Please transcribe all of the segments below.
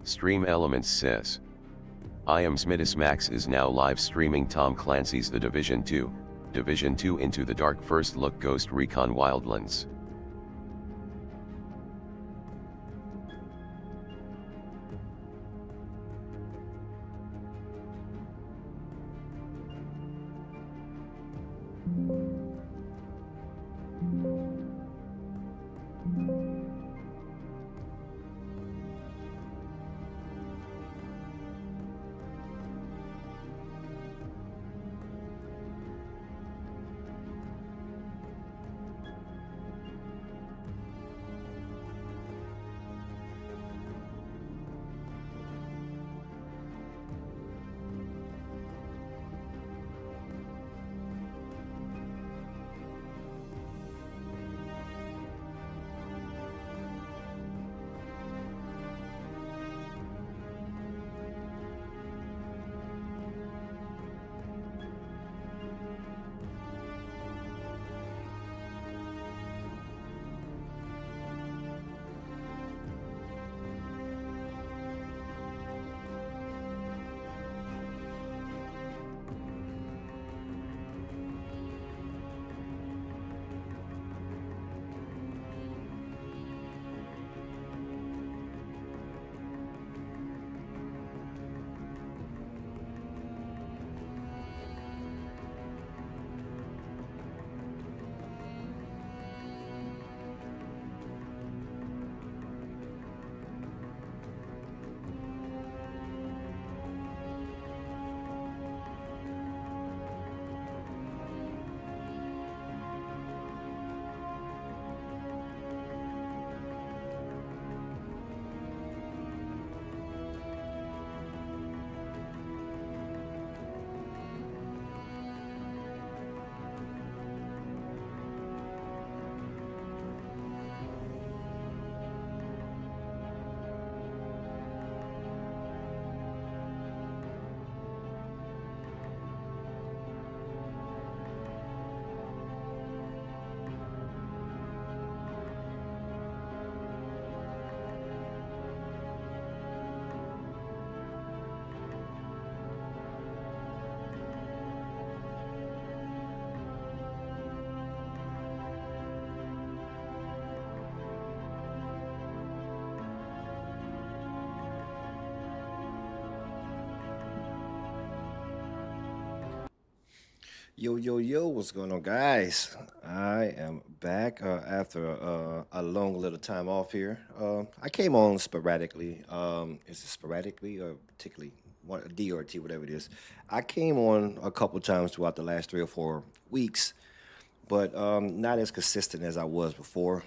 Stream Elements says, I am Smidus Max is now live streaming Tom Clancy's The Division 2, Division 2 Into the Dark First Look Ghost Recon Wildlands. Yo, what's going on, guys? I am back after a long little time off here. I came on sporadically. Is it sporadically or particularly one D or T, whatever it is? I came on a couple times throughout the last 3 or 4 weeks, but not as consistent as I was before.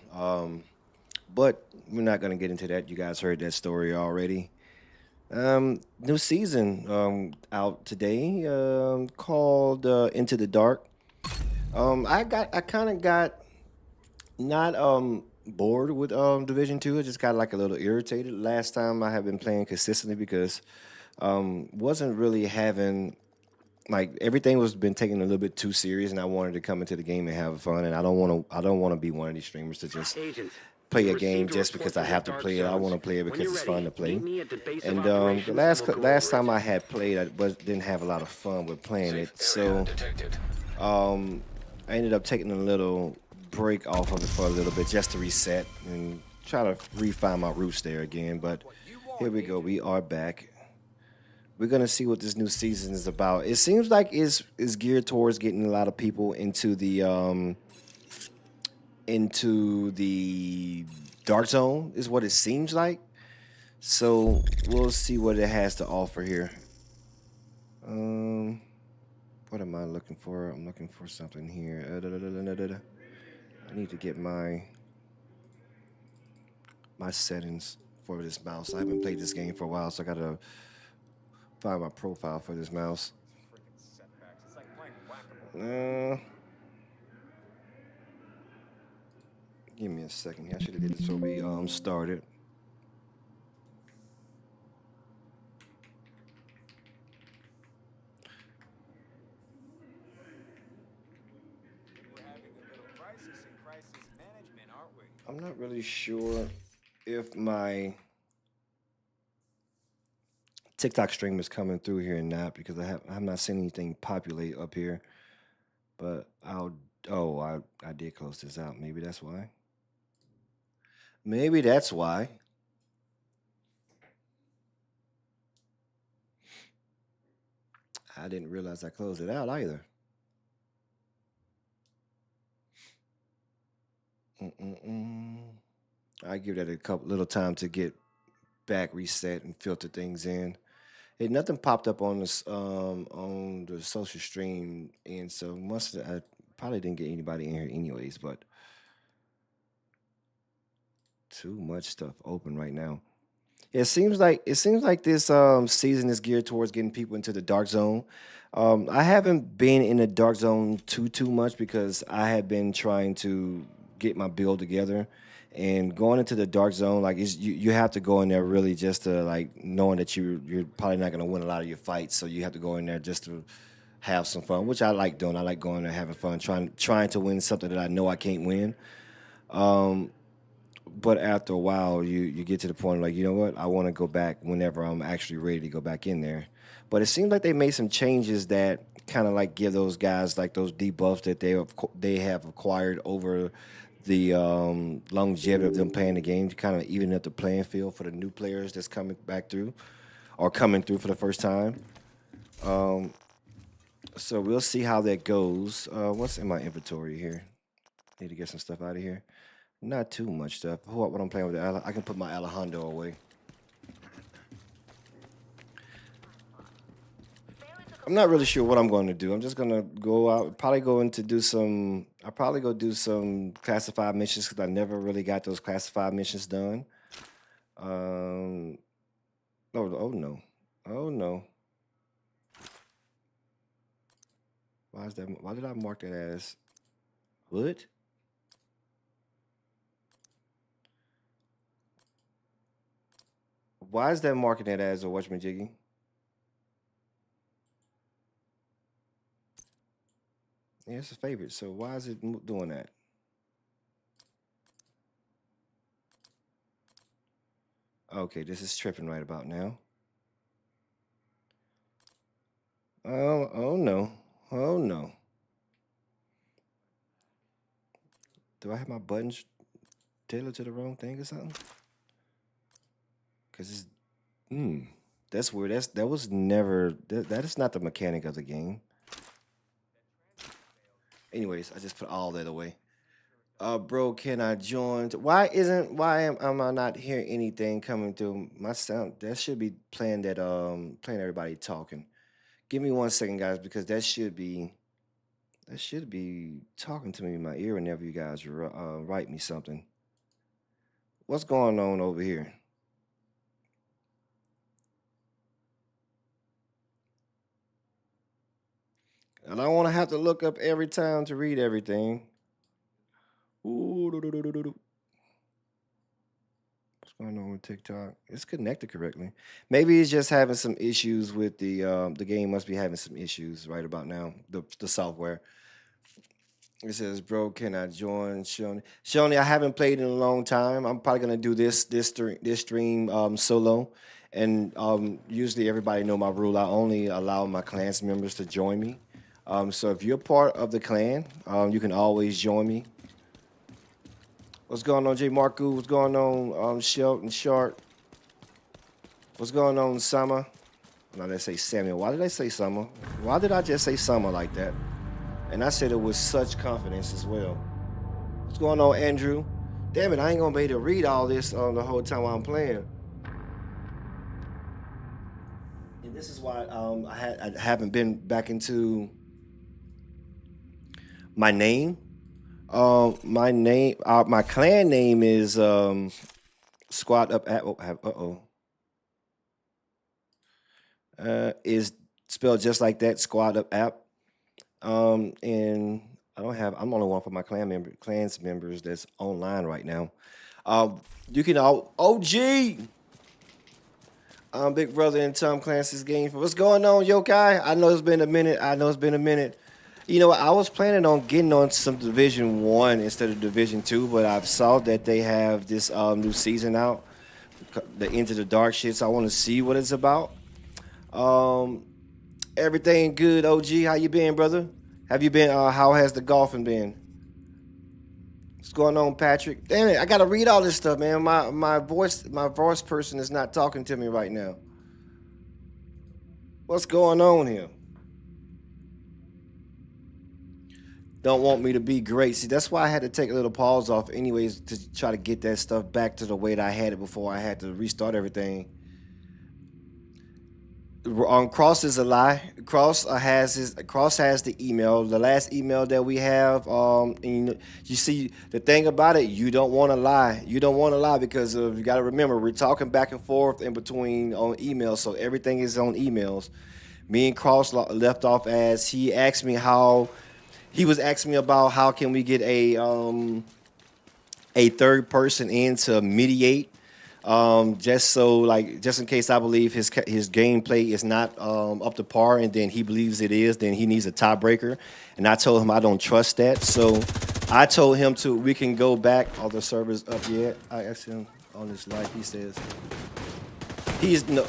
But we're not going to get into that. You guys heard that story already. New season out today called Into the Dark. I kind of got not bored with Division Two. I just got like a little irritated. Last time I have been playing consistently because wasn't really having like everything was been taken a little bit too serious, and I wanted to come into the game and have fun. And I don't want to be one of these streamers to just Agent, play you've a game received a just report because from I the have to Dark play it. I want to Zones. play it When because you're it's fun ready, to play. meet me at the base And of the operations, last and we'll go last over time it. I had played, didn't have a lot of fun with playing it. So um, I ended up taking a little break off of it for a little bit just to reset and try to refine my roots there again. But here we go. We are back. We're gonna see what this new season is about. It seems like it's geared towards getting a lot of people into the dark zone is what it seems like. So we'll see what it has to offer here. Um, what am I looking for? I'm looking for something here. I need to get my settings for this mouse. I haven't played this game for a while, so I gotta find my profile for this mouse. Uh, Give me a second here. I should have did this before we started. I'm not really sure if my TikTok streamers coming through here and not because I have not seen anything populate up here. But I did close this out. Maybe that's why. Maybe that's why. I didn't realize I closed it out either. I give that a little time to get back reset and filter things in. Nothing popped up on this on the social stream, and so I probably didn't get anybody in here anyways. But too much stuff open right now. It seems like this season is geared towards getting people into the dark zone. I haven't been in the dark zone too much because I have been trying to get my build together. And going into the dark zone, like you have to go in there really just to like knowing that you're probably not going to win a lot of your fights, so you have to go in there just to have some fun, which I like doing. I like going there having fun, trying to win something that I know I can't win. But after a while, you get to the point like, you know what, I want to go back whenever I'm actually ready to go back in there. But it seems like they made some changes that kind of like give those guys like those debuffs that they have acquired over the longevity of them playing the game to kind of even up the playing field for the new players that's coming back through or coming through for the first time. So we'll see how that goes. What's in my inventory here? Need to get some stuff out of here. Not too much stuff. What I'm playing with, I can put my Alejandro away. I'm not really sure what I'm going to do. I'm just going to go out, probably going to do some, I'll probably go do some classified missions because I never really got those classified missions done. Oh no. Oh no. Why is that? Why did I mark that as what? Why is that marking that as a whatchamajiggy? Yeah, it's a favorite. So why is it doing that? Okay, this is tripping right about now. Oh no. Oh no. Do I have my buttons tailored to the wrong thing or something? Cause it's that's weird. That was never that is not the mechanic of the game. Anyways, I just put all that away. Bro, can I join? Why am I not hearing anything coming through my sound? That should be playing everybody talking. Give me 1 second, guys, because that should be talking to me in my ear whenever you guys write me something. What's going on over here? I don't want to have to look up every time to read everything. Ooh, what's going on with TikTok? It's connected correctly. Maybe it's just having some issues with the game. Must be having some issues right about now. The software. It says, "Bro, can I join Shoni?" Shoni, I haven't played in a long time. I'm probably gonna do this stream solo, and usually everybody know my rule. I only allow my clans members to join me. So if you're part of the clan, you can always join me. What's going on, J. Marku? What's going on, Shelton Sharp? What's going on, Summer? No, they say Samuel. Why did I say Summer? Why did I just say Summer like that? And I said it with such confidence as well. What's going on, Andrew? Damn it, I ain't gonna be able to read all this the whole time while I'm playing. And this is why I haven't been back into my name. My clan name is Squad Up App. Is spelled just like that, Squad Up App. And I'm only one for my clans members that's online right now. You can OG. Big brother in Tom Clancy's game. What's going on, Yokai? I know it's been a minute. You know, I was planning on getting on some Division 1 instead of Division 2, but I saw that they have this new season out, the Into the Dark shit, so I want to see what it's about. Everything good, OG? How you been, brother? Have you been? How has the golfing been? What's going on, Patrick? Damn it, I gotta read all this stuff, man. My voice person is not talking to me right now. What's going on here? Don't want me to be great. See, that's why I had to take a little pause off anyways to try to get that stuff back to the way that I had it before I had to restart everything. Cross is a lie. Cross has the email. The last email that we have. And you see the thing about it. You don't want to lie. You don't want to lie because you got to remember we're talking back and forth in between on emails. So everything is on emails. Me and Cross left off as he asked me how. He was asking me about how can we get a third person in to mediate. Just in case I believe his gameplay is not up to par, and then he believes it is, then he needs a tiebreaker. And I told him I don't trust that. So I told him we can go back. Are the servers up yet? I asked him on his live. He says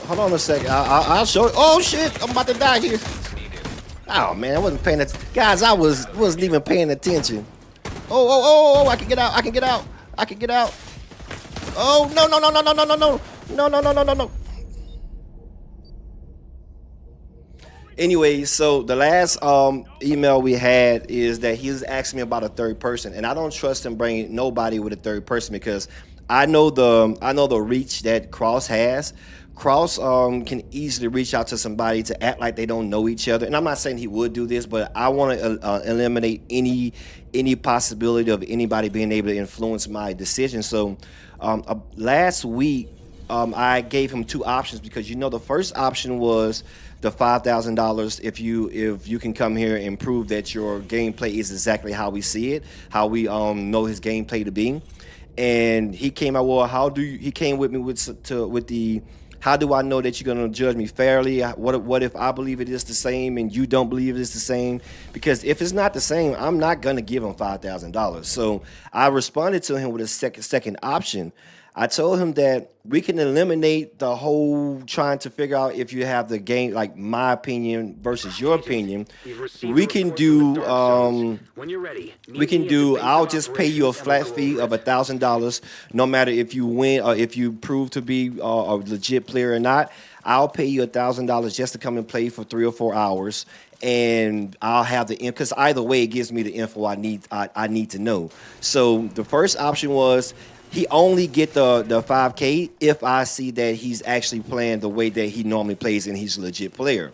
hold on a second. I'll show you. Oh shit! I'm about to die here. Oh man, I wasn't paying attention. Guys, I wasn't even paying attention. Oh! I can get out. I can get out. Oh no. Anyway, so the last email we had is that he was asking me about a third person, and I don't trust him bringing nobody with a third person because I know the reach that Cross has. Cross can easily reach out to somebody to act like they don't know each other, and I'm not saying he would do this, but I want to eliminate any possibility of anybody being able to influence my decision. So last week I gave him two options because the first option was the $5,000 if you can come here and prove that your gameplay is exactly how we see it, how we know his gameplay to be. And he came out, well, he came with me with the how do I know that you're going to judge me fairly? What if I believe it is the same and you don't believe it's the same? Because if it's not the same, I'm not going to give him $5,000. So I responded to him with a second option. I told him that we can eliminate the whole trying to figure out if you have the game, like my opinion versus your opinion. We can do, I'll just pay you a flat fee of $1,000, no matter if you win or if you prove to be a legit player or not. I'll pay you $1,000 just to come and play for 3 or 4 hours. And I'll have because either way it gives me the info I need to know. So the first option was, he only get the $5K if I see that he's actually playing the way that he normally plays and he's a legit player.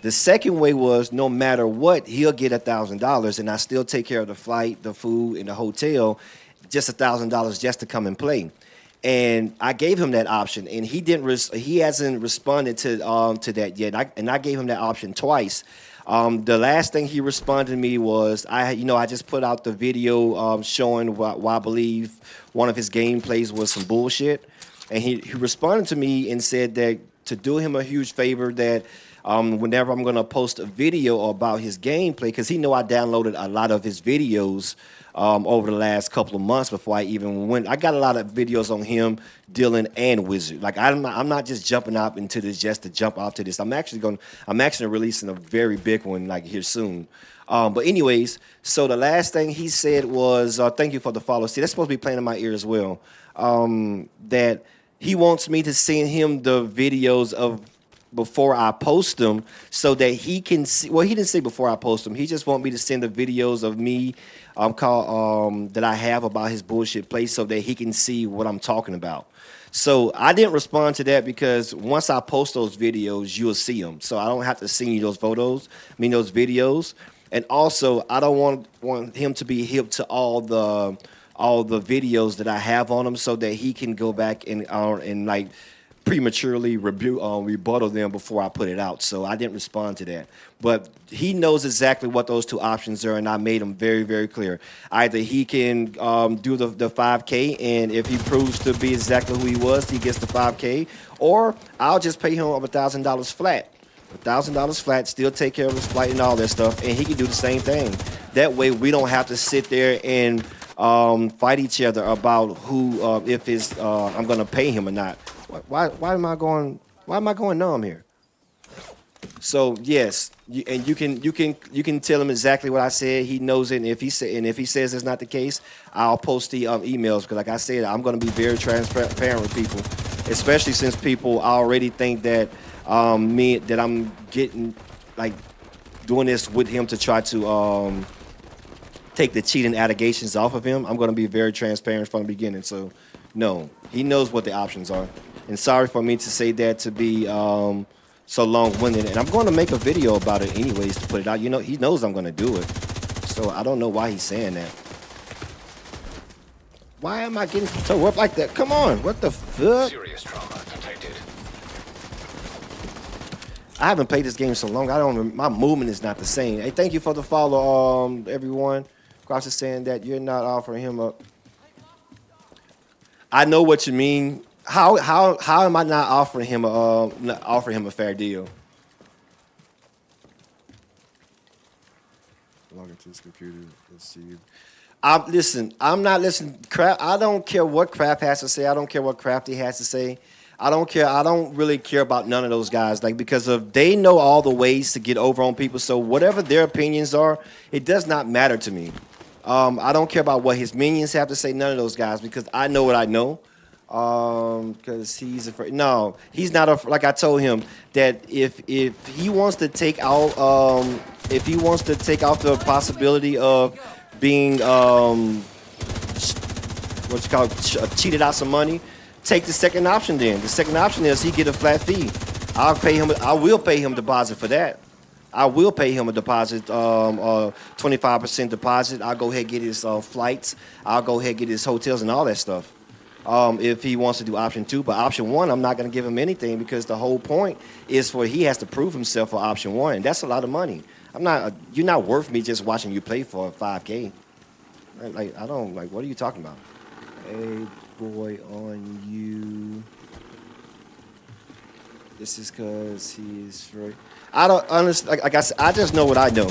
The second way was no matter what, he'll get $1,000 and I still take care of the flight, the food, and the hotel, just $1,000 just to come and play. And I gave him that option, and he hasn't responded to that yet. I gave him that option twice. The last thing he responded to me was I just put out the video showing why I believe one of his gameplays was some bullshit, and he responded to me and said that to do him a huge favor that whenever I'm gonna post a video about his gameplay, because I downloaded a lot of his videos over the last couple of months before I even went. I got a lot of videos on him, Dylan, and Wizard. Like I'm not just jumping up into this just to jump off to this. I'm actually releasing a very big one like here soon. But anyways, so the last thing he said was, thank you for the follow. See, that's supposed to be playing in my ear as well. That he wants me to send him the videos of before I post them so that he can see. Well, he didn't say before I post them. He just want me to send the videos of me that I have about his bullshit play so that he can see what I'm talking about. So I didn't respond to that because once I post those videos, you'll see them. So I don't have to send you those videos. And also, I don't want him to be hip to all the videos that I have on him so that he can go back and like prematurely rebuttal them before I put it out. So I didn't respond to that. But he knows exactly what those two options are, and I made them very, very clear. Either he can do the 5K, and if he proves to be exactly who he was, he gets the 5K, or I'll just pay him $1,000 flat. $1,000 flat, still take care of his flight and all that stuff, and he can do the same thing. That way we don't have to sit there and fight each other about who if I'm gonna pay him or not. Why am I going numb here? So yes, and you can tell him exactly what I said. He knows it. And if he says it's not the case, I'll post the emails because, like I said, I'm going to be very transparent with people, especially since people already think that I'm getting like doing this with him to try to take the cheating allegations off of him. I'm going to be very transparent from the beginning. So no, he knows what the options are. And sorry for me to say that to be so long-winded, and I'm going to make a video about it anyways to put it out. You know, he knows I'm going to do it, so I don't know why he's saying that. Why am I getting tore up like that? Come on, what the fuck? Serious trauma detected. I haven't played this game so long. My movement is not the same. Hey, thank you for the follow, everyone. Cross is saying that you're not offering him a. I know what you mean. How am I not offering him a fair deal? Log into his computer. Let's see. Listen, I'm not listening. I don't care what Kraft has to say. I don't care what Crafty has to say. I don't care. I don't really care about none of those guys. Like, because they know all the ways to get over on people. So whatever their opinions are, it does not matter to me. I don't care about what his minions have to say. None of those guys, because I know what I know. Because he's afraid. No, he's not. Like I told him that if he wants to take out the possibility of being cheated out some money, take the second option. Then the second option is he get a flat fee. I will pay him deposit for that. I will pay him a deposit, 25% deposit. I'll go ahead and get his flights. I'll go ahead and get his hotels and all that stuff. If he wants to do option 2, but option 1, I'm not going to give him anything because the whole point is he has to prove himself for option 1, and that's a lot of money. You're not worth me just watching you play for 5K. What are you talking about? Hey, boy, on you. This is because he's free. I don't understand. Like I said, I just know what I know.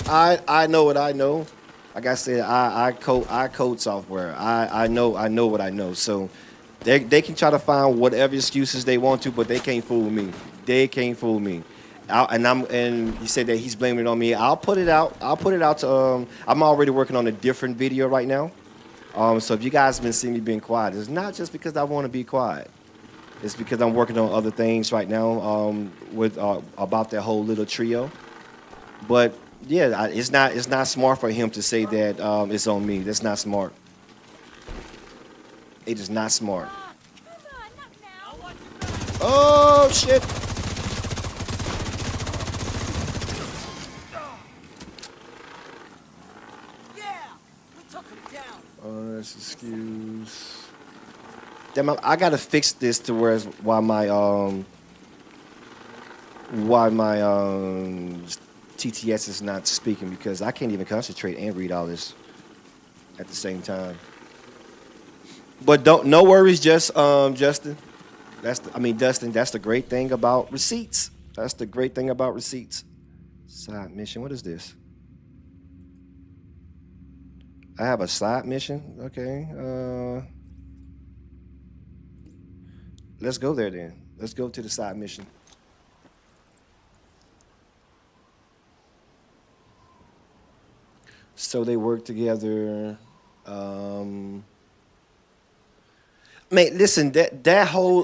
I know what I know. Like I said, I code software. I know what I know. So they can try to find whatever excuses they want to, but they can't fool me. They can't fool me. And he said that he's blaming it on me. I'll put it out. To I'm already working on a different video right now. So if you guys have been seeing me being quiet, it's not just because I want to be quiet. It's because I'm working on other things right now with about that whole little trio. But yeah, it's not smart for him to say that it's on me. That's not smart. It is not smart. Oh shit! Let's excuse. Damn, I gotta fix this to where why my TTS is not speaking, because I can't even concentrate and read all this at the same time. But no worries, Justin. Dustin. That's the great thing about receipts. That's the great thing about receipts. Side mission. What is this? I have a side mission. Okay. Let's go there then. Let's go to the side mission. So they work together. Man, listen, that whole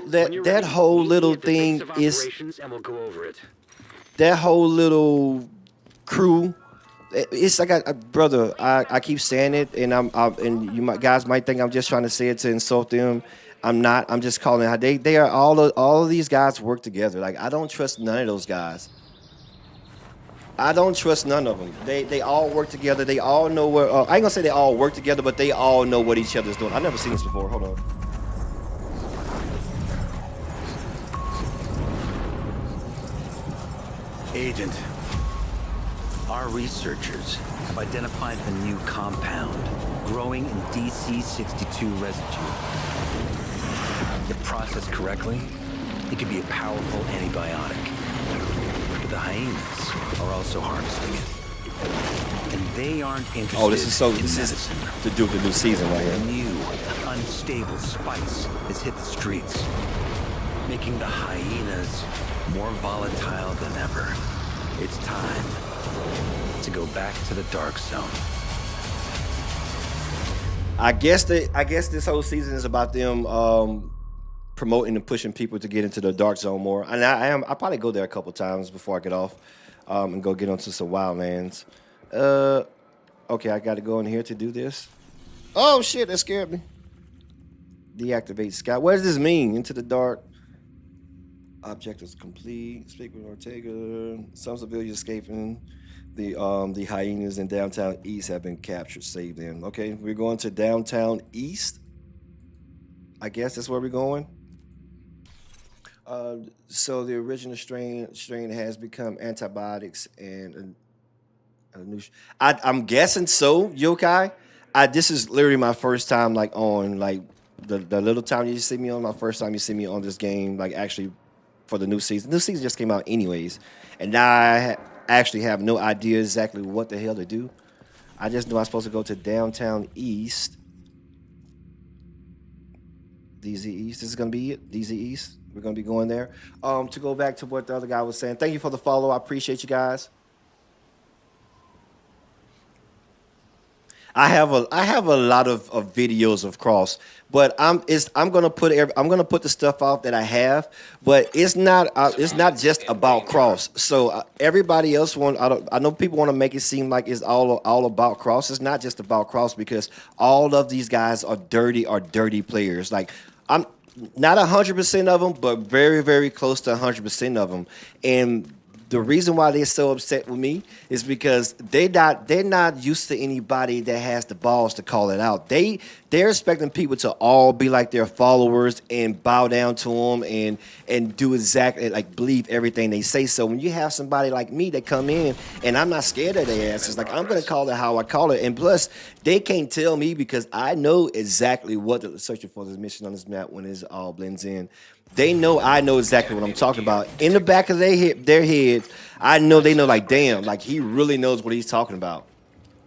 little thing is, and we'll go over it. that whole little crew. It's like brother. I keep saying it, and guys might think I'm just trying to say it to insult them. I'm not. I'm just calling it how they are. All of these guys work together. Like, I don't trust none of those guys. I don't trust none of them. They all work together. They all know where. I ain't gonna say they all work together, but they all know what each other's doing. I've never seen this before. Hold on. Agent, our researchers have identified a new compound growing in DC-62 residue. If processed correctly, it could be a powerful antibiotic. But the hyenas are also harvesting it. And they aren't interested in medicine. To do with the new season right A here. new, unstable spice has hit the streets, making the hyenas more volatile than ever. It's time to go back to the dark zone. I guess this whole season is about them promoting and pushing people to get into the dark zone more. And I'll probably go there a couple times before I get off and go get onto some wildlands. Okay, I got to go in here to do this. Oh shit, that scared me. Deactivate sky. What does this mean? Into the dark. Objectives complete. Speak with Ortega. Some civilians escaping. The hyenas in downtown East have been captured. Save them. Okay, we're going to downtown East. I guess that's where we're going. So the original strain has become antibiotics and a new. I'm guessing so, Yokai. This is literally my first time like on like the little time you see me on. My first time you see me on this game like actually for the new season. The new season just came out anyways, and now I actually have no idea exactly what the hell to do. I just know I'm supposed to go to downtown East. DZ East. This is gonna be it. DZ East. We're gonna be going there. To go back to what the other guy was saying. Thank you for the follow. I appreciate you guys. I have a lot of videos of Cross, but I'm gonna put the stuff out that I have, but it's not just about Cross. So everybody else I know people want to make it seem like it's all about Cross. It's not just about Cross because all of these guys are dirty players. Like I'm not 100% of them, but very very close to 100% of them, and the reason why they're so upset with me is because they're not used to anybody that has the balls to call it out. They're expecting people to all be like their followers and bow down to them and do exactly like believe everything they say. So when you have somebody like me that come in and I'm not scared of their asses, like I'm gonna call it how I call it. And plus they can't tell me because I know exactly what they're searching for this mission on this map when it all blends in. They know I know exactly what I'm talking about. In the back of their head, I know they know like, damn, like he really knows what he's talking about.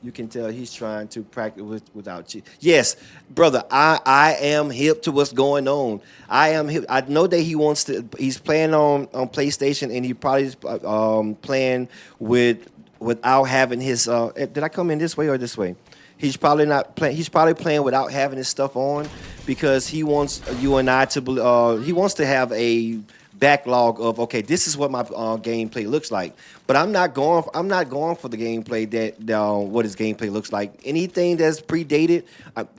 You can tell he's trying to practice without cheat. Yes, brother, I am hip to what's going on. I am hip. I know that he's playing on PlayStation and he probably is playing without having his did I come in this way or this way? He's probably not playing. He's probably playing without having his stuff on because he wants you and I to. He wants to have a backlog of okay, this is what my gameplay looks like. But I'm not going for the gameplay that what his gameplay looks like. Anything that's predated,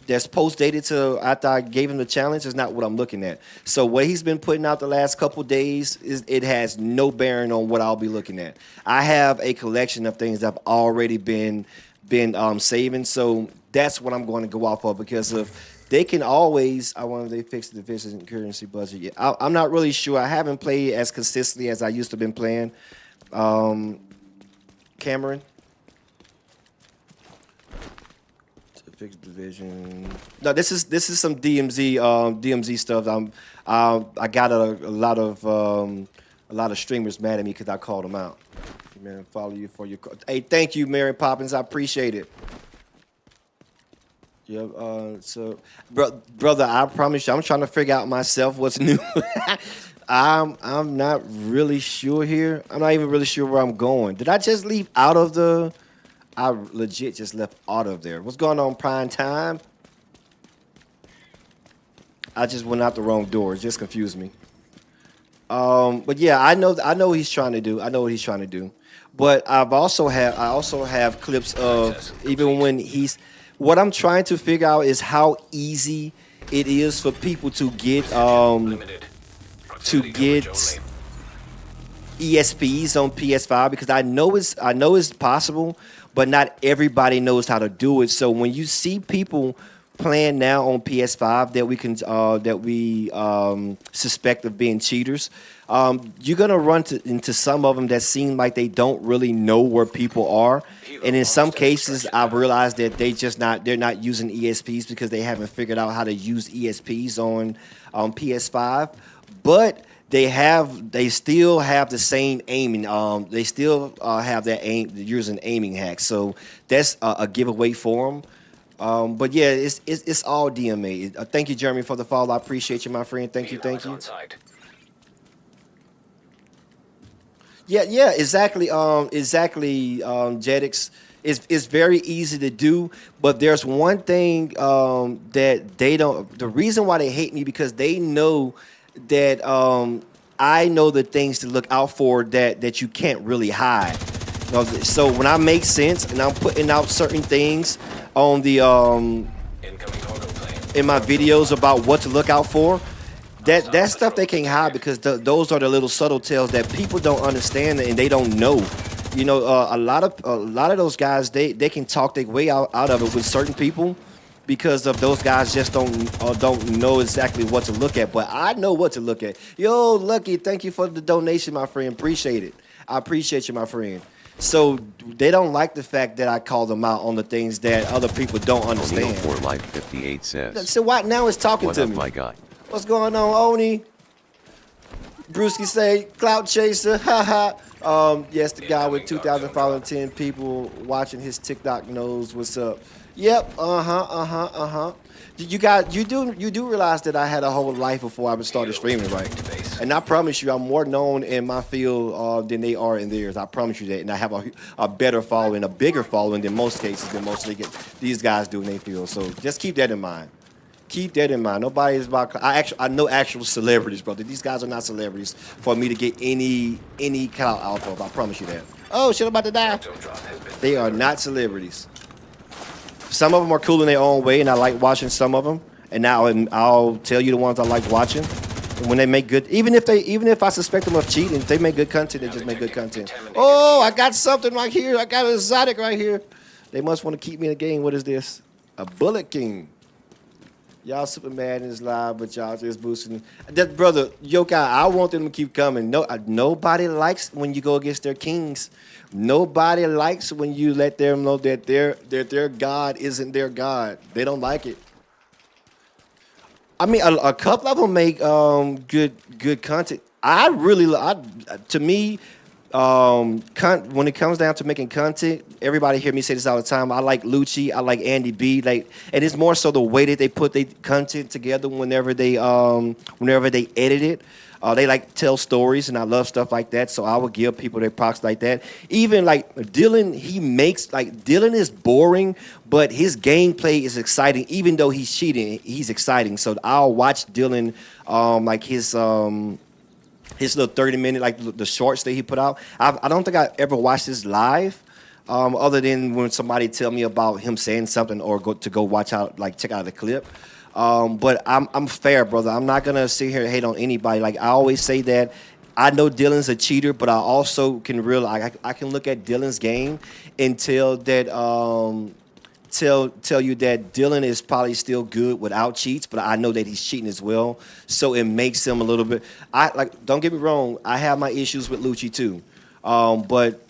that's post dated to after I gave him the challenge is not what I'm looking at. So what he's been putting out the last couple days it has no bearing on what I'll be looking at. I have a collection of things I've already been saving, so that's what I'm going to go off of because of they can always. I wonder if they fix the division currency budget yet. I'm not really sure. I haven't played as consistently as I used to been playing. Cameron to fix division. No, this is some DMZ stuff. I got a lot of streamers mad at me because I called them out. Man, follow you for your. Hey, thank you, Mary Poppins. I appreciate it. Yeah. So, brother, I promise you, I'm trying to figure out myself what's new. I'm not really sure here. I'm not even really sure where I'm going. Did I just leave out of the? I legit just left out of there. What's going on, prime time? I just went out the wrong door. It just confused me. But yeah, I know what he's trying to do. I know what he's trying to do. But I also have clips of even when he's. What I'm trying to figure out is how easy it is for people to get ESPs on PS5 because I know it's possible, but not everybody knows how to do it. So when you see people playing now on PS5 that we suspect of being cheaters, you're gonna run into some of them that seem like they don't really know where people are, and in some cases, I've realized that they're not using ESPs because they haven't figured out how to use ESPs on PS5, but they still have the same aiming. They still have that using aiming hacks, so that's a giveaway for them. But yeah, it's all DMA. Thank you, Jeremy, for the follow. I appreciate you, my friend. Thank you. Yeah, exactly. Jetix. It's very easy to do, but there's one thing that they don't. The reason why they hate me because they know that I know the things to look out for that you can't really hide. So when I make sense and I'm putting out certain things on the Incoming cargo plane. in my videos about what to look out for, that stuff they can't hide because those are the little subtle tales that people don't understand and they don't know. A lot of those guys they can talk their way out of it with certain people because of those guys just don't know exactly what to look at. But I know what to look at. Yo, Lucky, thank you for the donation, my friend. Appreciate it. I appreciate you, my friend. So they don't like the fact that I call them out on the things that other people don't understand. For Life 58 says. So what now is talking What to up, me? my guy? What's going on, Oni? Brewski say, Clout Chaser, haha. Yes, the guy with 2,000 followers and 10 people watching his TikTok knows what's up. Yep, You do realize that I had a whole life before I started streaming, right? And I promise you, I'm more known in my field than they are in theirs. I promise you that. And I have a better following, a bigger following than most cases than most of these guys do in their field. So just keep that in mind. Keep that in mind. Nobody is about. I know actual celebrities, brother. These guys are not celebrities for me to get any clout out of. I promise you that. Oh shit! I'm about to die. They are not celebrities. Some of them are cool in their own way, and I like watching some of them. And now I'll tell you the ones I like watching. And when they make good, even if I suspect them of cheating, if they make good content, they just make good content. Oh, I got something right here. I got an exotic right here. They must want to keep me in the game. What is this? A Bullet King. Y'all super mad in this live, but y'all just boosting. That brother, Yokai, I want them to keep coming. No, nobody likes when you go against their kings. Nobody likes when you let them know that their God isn't their God. They don't like it. I mean, a couple of them make good content. To me, when it comes down to making content, everybody hear me say this all the time. I like Lucci, I like Andy B, and it's more so the way that they put their content together whenever they edit it. They like tell stories, and I love stuff like that. So I would give people their props like that. Even like Dylan, Dylan is boring, but his gameplay is exciting. Even though he's cheating, he's exciting. So I'll watch Dylan, his little 30-minute, like the shorts that he put out. I don't think I ever watched this live, other than when somebody tell me about him saying something or go watch out, like check out the clip. But I'm fair, brother. I'm not gonna sit here and hate on anybody. Like I always say that I know Dylan's a cheater, but I also can realize I can look at Dylan's game and tell that tell you that Dylan is probably still good without cheats, but I know that he's cheating as well. So it makes him a little bit. Don't get me wrong. I have my issues with Lucci too, but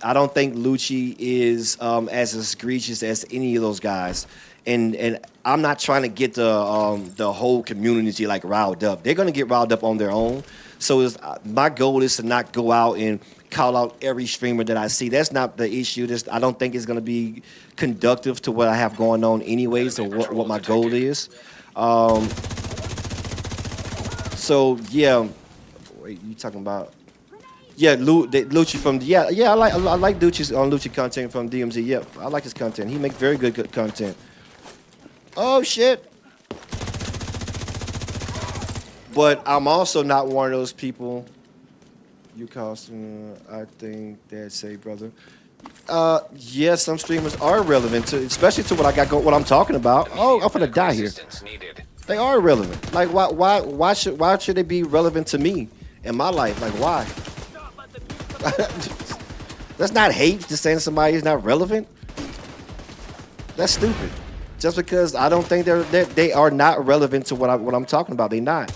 I don't think Lucci is as egregious as any of those guys. And I'm not trying to get the whole community like riled up. They're gonna get riled up on their own. So my goal is to not go out and call out every streamer that I see. That's not the issue. I don't think it's gonna be conductive to what I have going on anyways, or what my goal is. So yeah, wait, you talking about? Yeah, Lucci from I like Lucci content from DMZ. Yeah, I like his content. He makes very good content. Oh shit! But I'm also not one of those people. You cost, I think that say, brother. Yes, some streamers are relevant especially to what I got what I'm talking about. Oh, I'm gonna die here. They are relevant. Like why should they be relevant to me in my life? Like why? That's not hate. Just saying somebody is not relevant. That's stupid. Just because I don't think they are not relevant to what I'm talking about. They're not.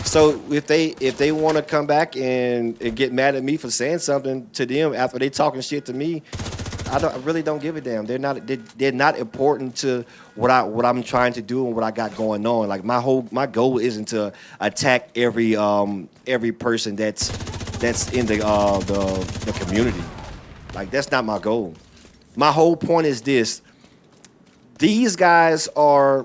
So if they want to come back and get mad at me for saying something to them after they talking shit to me, I really don't give a damn. They're not important to what I'm trying to do and what I got going on. Like my goal isn't to attack every person that's in the community. Like that's not my goal. My whole point is this. These guys are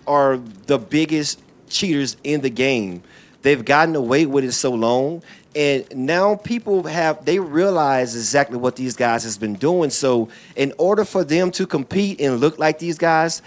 the biggest cheaters in the game. they've gotten away with it so long, and now people they realize exactly what these guys has been doing. So in order for them to compete and look like these guys,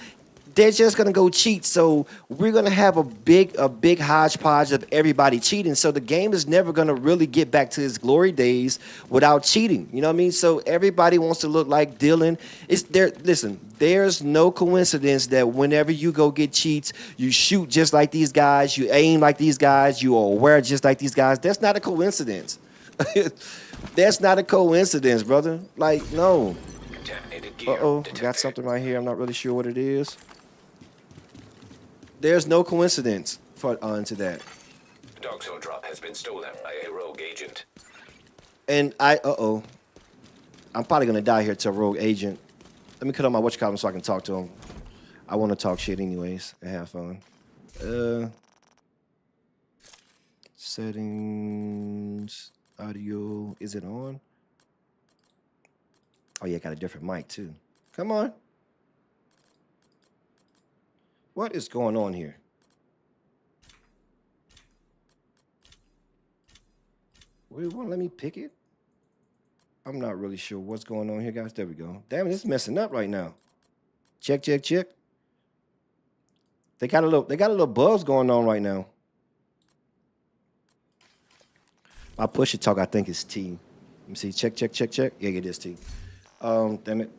they're just gonna go cheat. So we're gonna have a big hodgepodge of everybody cheating. So the game is never gonna really get back to its glory days without cheating. You know what I mean? So everybody wants to look like Dylan. Listen, there's no coincidence that whenever you go get cheats, you shoot just like these guys, you aim like these guys, you are aware just like these guys. That's not a coincidence. That's not a coincidence, brother. Like, no. Contaminated gear Uh-oh, detected. got something right here. I'm not really sure what it is. There's no coincidence into that. Dog zone drop has been stolen by a rogue agent. And I'm probably gonna die here to a rogue agent. Let me cut on my whatchamacallit so I can talk to him. I want to talk shit anyways and have fun. Settings, audio, is it on? Oh yeah, got a different mic too. Come on. What is going on here? Wait, won't let me pick it? I'm not really sure what's going on here, guys. There we go. Damn it, this is messing up right now. Check, check, check. They got a little buzz going on right now. My push it talk, I think, is T. Let me see. Check, check, check, check. Yeah, it is T. Damn it.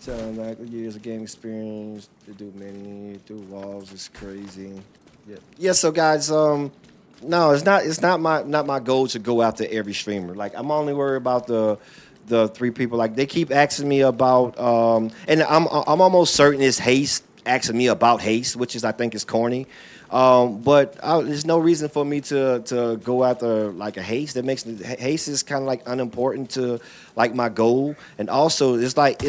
Like years of game experience to do walls is crazy. Yeah. So guys, no, it's not my goal to go after every streamer. Like I'm only worried about the 3 people. Like they keep asking me about and I'm almost certain it's Haste asking me about Haste, which is I think is corny. But there's no reason for me to go after like a Haste. That makes Haste is kind of like unimportant to like my goal. And also it's like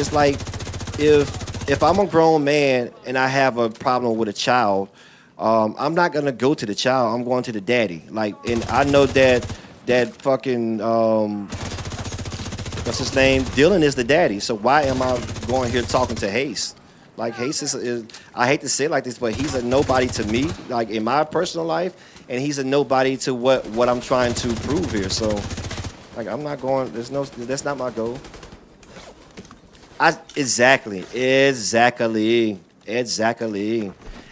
if I'm a grown man and I have a problem with a child, I'm not gonna go to the child. I'm going to the daddy. Like, and I know that fucking what's his name? Dylan is the daddy. So why am I going here talking to Haste? Like Haste is I hate to say it like this, but he's a nobody to me, like in my personal life, and he's a nobody to what I'm trying to prove here. So, like I'm not going. That's not my goal. Exactly.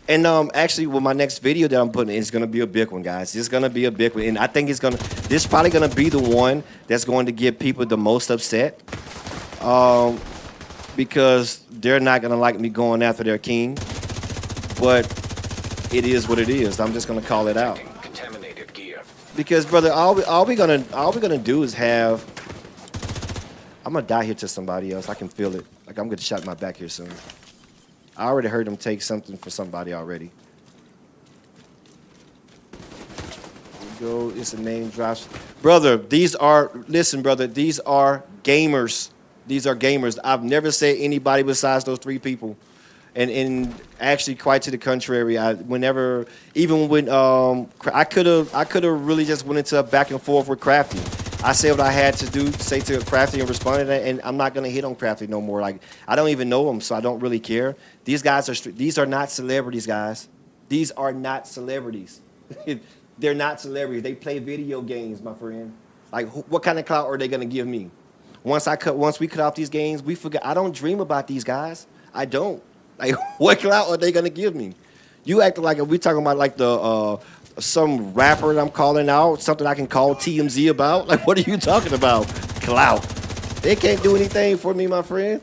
And actually, with my next video that I'm putting, it's gonna be a big one, guys. It's gonna be a big one, and I think this is probably gonna be the one that's going to get people the most upset, because they're not gonna like me going after their king. But it is what it is. I'm just gonna call it out. Contaminated gear. Because, brother, all we gonna do is have. I'm gonna die here to somebody else. I can feel it. Like I'm gonna shot in my back here soon. I already heard him take something for somebody already. Here we go. It's a name drops. Brother, listen, brother, these are gamers. These are gamers. I've never said anybody besides those 3 people. And actually, quite to the contrary, even when I could have really just went into a back and forth with Crafty. I said what I had to say to Crafty and responded to that, and I'm not gonna hit on Crafty no more. Like I don't even know him, so I don't really care. These are not celebrities, guys. These are not celebrities. They're not celebrities. They play video games, my friend. Like what kind of clout are they gonna give me? Once we cut off these games, we forget. I don't dream about these guys. I don't. Like what clout are they gonna give me? You acting like we talking about like the some rapper that I'm calling out, something I can call TMZ about. Like, what are you talking about? Clout. They can't do anything for me, my friend.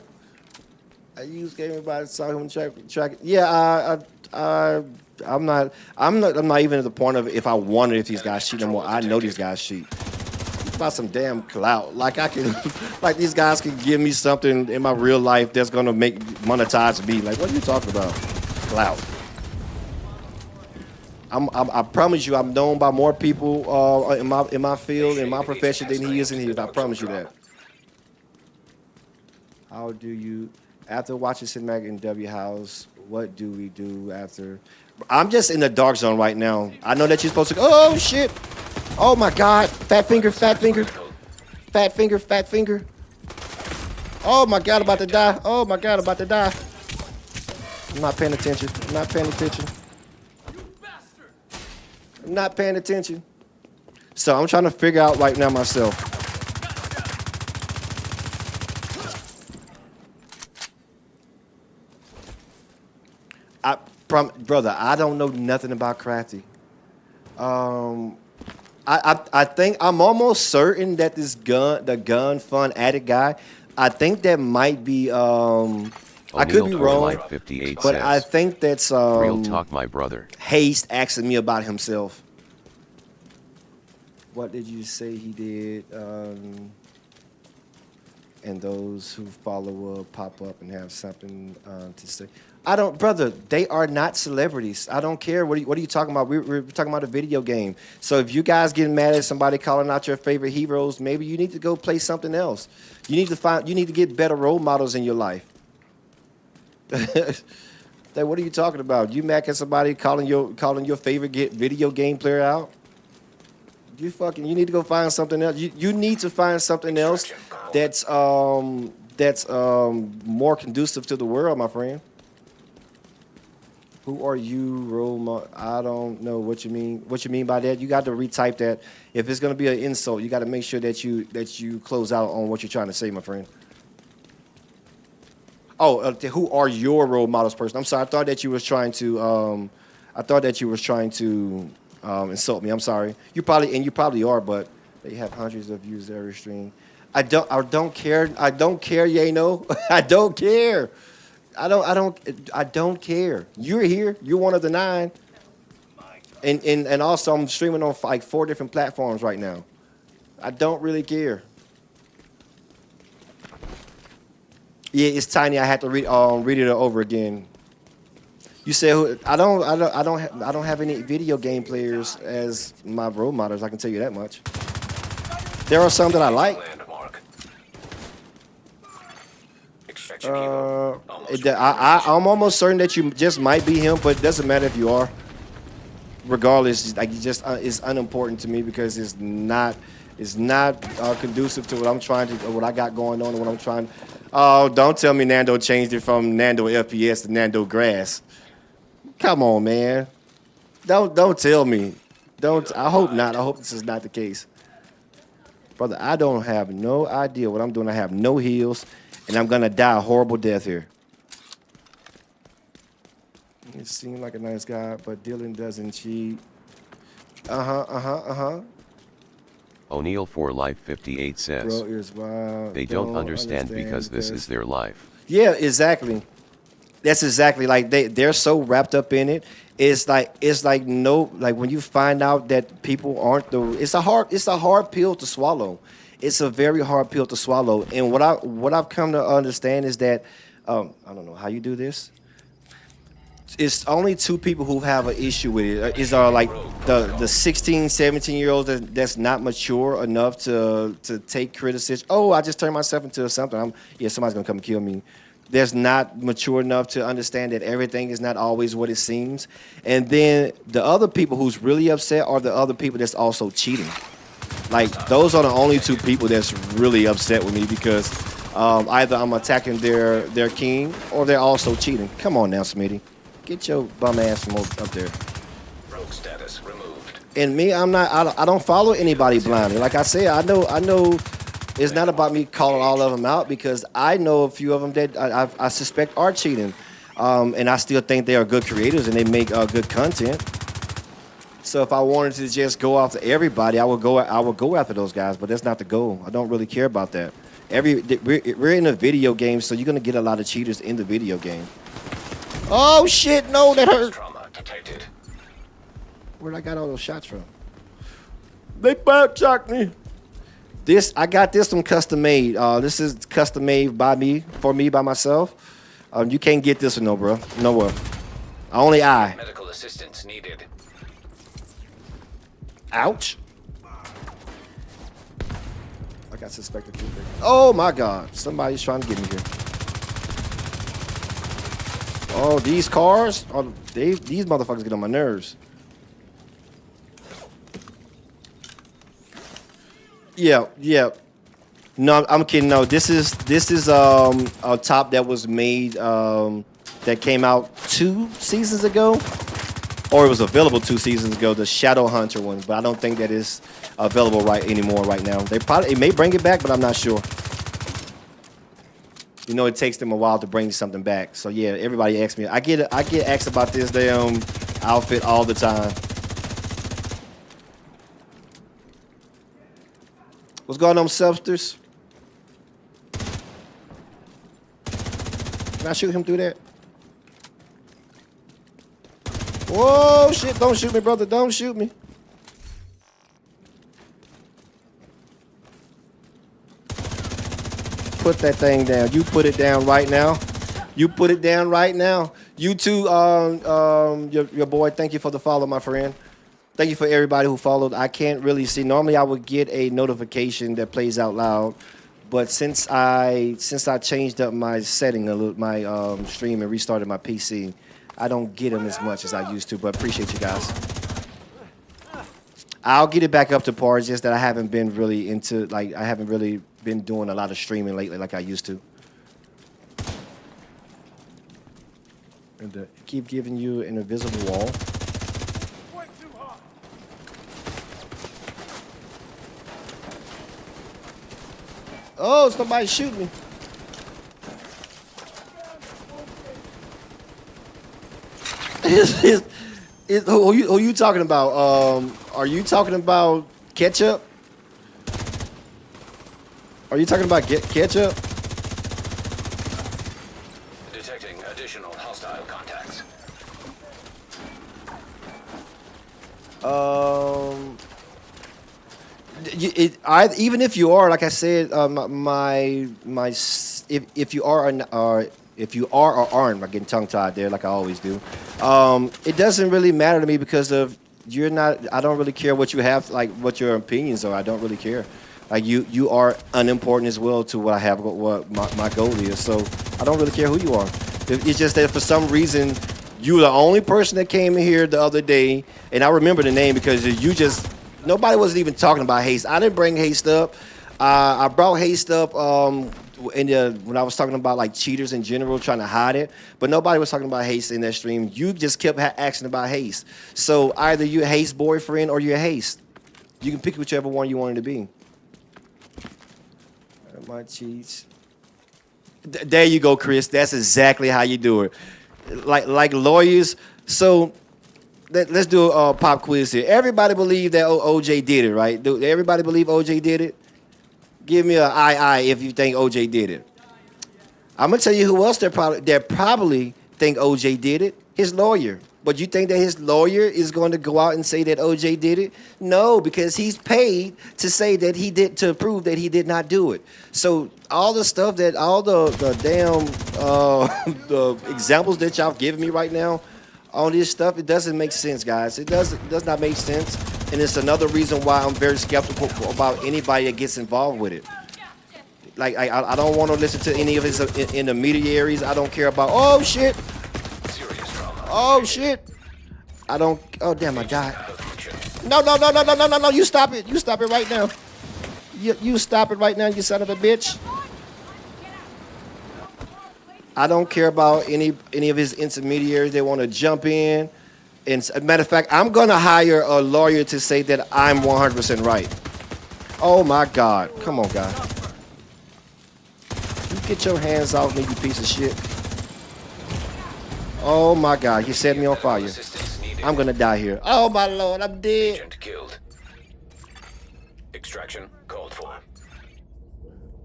I use gaming by saw him track. Yeah, I'm not even at the point of if I wonder if these guys cheat anymore. I know these guys cheat. It's about some damn clout. Like like these guys can give me something in my real life that's gonna monetize me. Like, what are you talking about? Clout. I promise you, I'm known by more people in my field, in my profession than he is in his. I promise you that. How do you, after watching Cinematic in W House, what do we do after? I'm just in the dark zone right now. I know that you're supposed to go, oh shit. Oh my God, fat finger. Oh my God, about to die. I'm not paying attention. Not paying attention. So I'm trying to figure out right now myself. Brother, I don't know nothing about crafty. I think I'm almost certain that this the gun fun addict guy, I think that might be I could be wrong, but I think that's real talk, my brother. Haste asking me about himself. What did you say he did? And those who follow will pop up and have something to say. I don't, brother. They are not celebrities. I don't care. What are you talking about? We're talking about a video game. So if you guys getting mad at somebody calling out your favorite heroes, maybe you need to go play something else. You need to get better role models in your life. Like, what are you talking about? You mad at somebody calling your favorite video game player out? You need to go find something else. You need to find something else that's more conducive to the world, my friend. Who are you, role model? I don't know what you mean. What you mean by that? You got to retype that. If it's gonna be an insult, you got to make sure that you close out on what you're trying to say, my friend. Oh, who are your role models, person? I'm sorry. I thought that you was trying to. Insult me. I'm sorry. You probably are, but they have hundreds of views every stream. I don't care. I don't care. Yano. I don't care. I don't care. You're here. You're one of the 9. And also I'm streaming on like 4 different platforms right now. I don't really care. Yeah, it's tiny. I had to read it over again. You said I don't have any video game players as my role models. I can tell you that much. There are some that I like. I'm almost certain that you just might be him, but it doesn't matter if you are. Regardless, like it's unimportant to me because it's not conducive to what I'm trying to, what I got going on, and what I'm trying. Oh, don't tell me Nando changed it from Nando FPS to Nando Grass. Come on, man. Don't tell me. Don't. I hope not. I hope this is not the case. Brother, I don't have no idea what I'm doing. I have no heals, and I'm going to die a horrible death here. It seemed like a nice guy, but Dylan doesn't cheat. O'Neal for Life 58 says, Bro is wild. They don't understand because this is their life. Yeah, exactly. That's exactly like they're so wrapped up in it. It's like when you find out that people aren't it's a hard pill to swallow. It's a very hard pill to swallow. And what I've come to understand is that I don't know how you do this. It's only 2 people who have an issue with it. Is like the 16, 17-year-olds that's not mature enough to take criticism. Oh, I just turned myself into something. Somebody's gonna come and kill me. There's not mature enough to understand that everything is not always what it seems. And then the other people who's really upset are the other people that's also cheating. Like, those are the only 2 people that's really upset with me because either I'm attacking their king or they're also cheating. Come on now, Smitty. Get your bum ass from up there. Rogue status removed. And me, I don't follow anybody blindly. Like I said, I know it's not about me calling all of them out because I know a few of them that I suspect are cheating. And I still think they are good creators and they make good content. So if I wanted to just go after everybody, I would go after those guys, but that's not the goal. I don't really care about that. We're in a video game, so you're gonna get a lot of cheaters in the video game. Oh shit, no, that hurt. Trauma detected. Where'd I got all those shots from? They back shocked me. I got this one custom made. This is custom made by me, by myself. You can't get this one, no, bro. Nowhere. Only I. Medical assistance needed. Ouch. I got suspected too. Oh my God. Somebody's trying to get me here. Oh, these cars? Oh, these motherfuckers get on my nerves. Yeah. No, I'm kidding. No, this is a top that was made that came out 2 seasons ago. or it was available 2 seasons ago, the Shadow Hunter one, but I don't think that is available anymore right now. It may bring it back, but I'm not sure. You know, it takes them a while to bring something back. So yeah, everybody asks me. I get asked about this damn outfit all the time. What's going on, Substers? Can I shoot him through that? Whoa, shit! Don't shoot me, brother. Don't shoot me. Put that thing down. You put it down right now. You put it down right now. You too, your boy. Thank you for the follow, my friend. Thank you for everybody who followed. I can't really see. Normally, I would get a notification that plays out loud, but since I changed up my setting a little, my stream and restarted my PC, I don't get them as much as I used to. But appreciate you guys. I'll get it back up to par. It's just that I haven't been really into, like, I haven't really been doing a lot of streaming lately like I used to. And keep giving you an invisible wall. Oh, somebody shoot me. Who you talking about? Are you talking about ketchup? Are you talking about ketchup? Detecting additional hostile contacts. Even if you are, like I said, if you are or aren't, I'm getting tongue-tied there like I always do. It doesn't really matter to me because of you're not. I don't really care what you have, like what your opinions are. I don't really care. Like you are unimportant as well to what I have, what my goal is. So I don't really care who you are. It's just that for some reason you were the only person that came in here the other day, and I remember the name because you just. Nobody wasn't even talking about haste. I didn't bring haste up. I brought haste up when I was talking about like cheaters in general, trying to hide it. But nobody was talking about haste in that stream. You just kept asking about haste. So either you're a haste boyfriend or you're a haste. You can pick whichever one you wanted to be. My cheats. There you go, Chris. That's exactly how you do it. Like lawyers. So. Let's do a pop quiz here. Everybody believe that OJ did it, right? Do everybody believe OJ did it? Give me an aye if you think OJ did it. I'm gonna tell you who else that probably think OJ did it. His lawyer. But you think that his lawyer is going to go out and say that OJ did it? No, because he's paid to say that he did, to prove that he did not do it. So all the stuff that all the damn the examples that y'all giving me right now. All this stuff, it doesn't make sense, guys. It does not make sense, and it's another reason why I'm very skeptical about anybody that gets involved with it. Like, I don't want to listen to any of his intermediaries. I don't care about. Oh shit! Oh shit! I don't. Oh damn! I died. No! You stop it! You stop it right now! You stop it right now! You son of a bitch! I don't care about any of his intermediaries. They want to jump in. And matter of fact, I'm going to hire a lawyer to say that I'm 100% right. Oh, my God. Come on, guy. You get your hands off me, you piece of shit. Oh, my God. You set me on fire. I'm going to die here. Oh, my Lord. I'm dead. Agent killed. Extraction called for.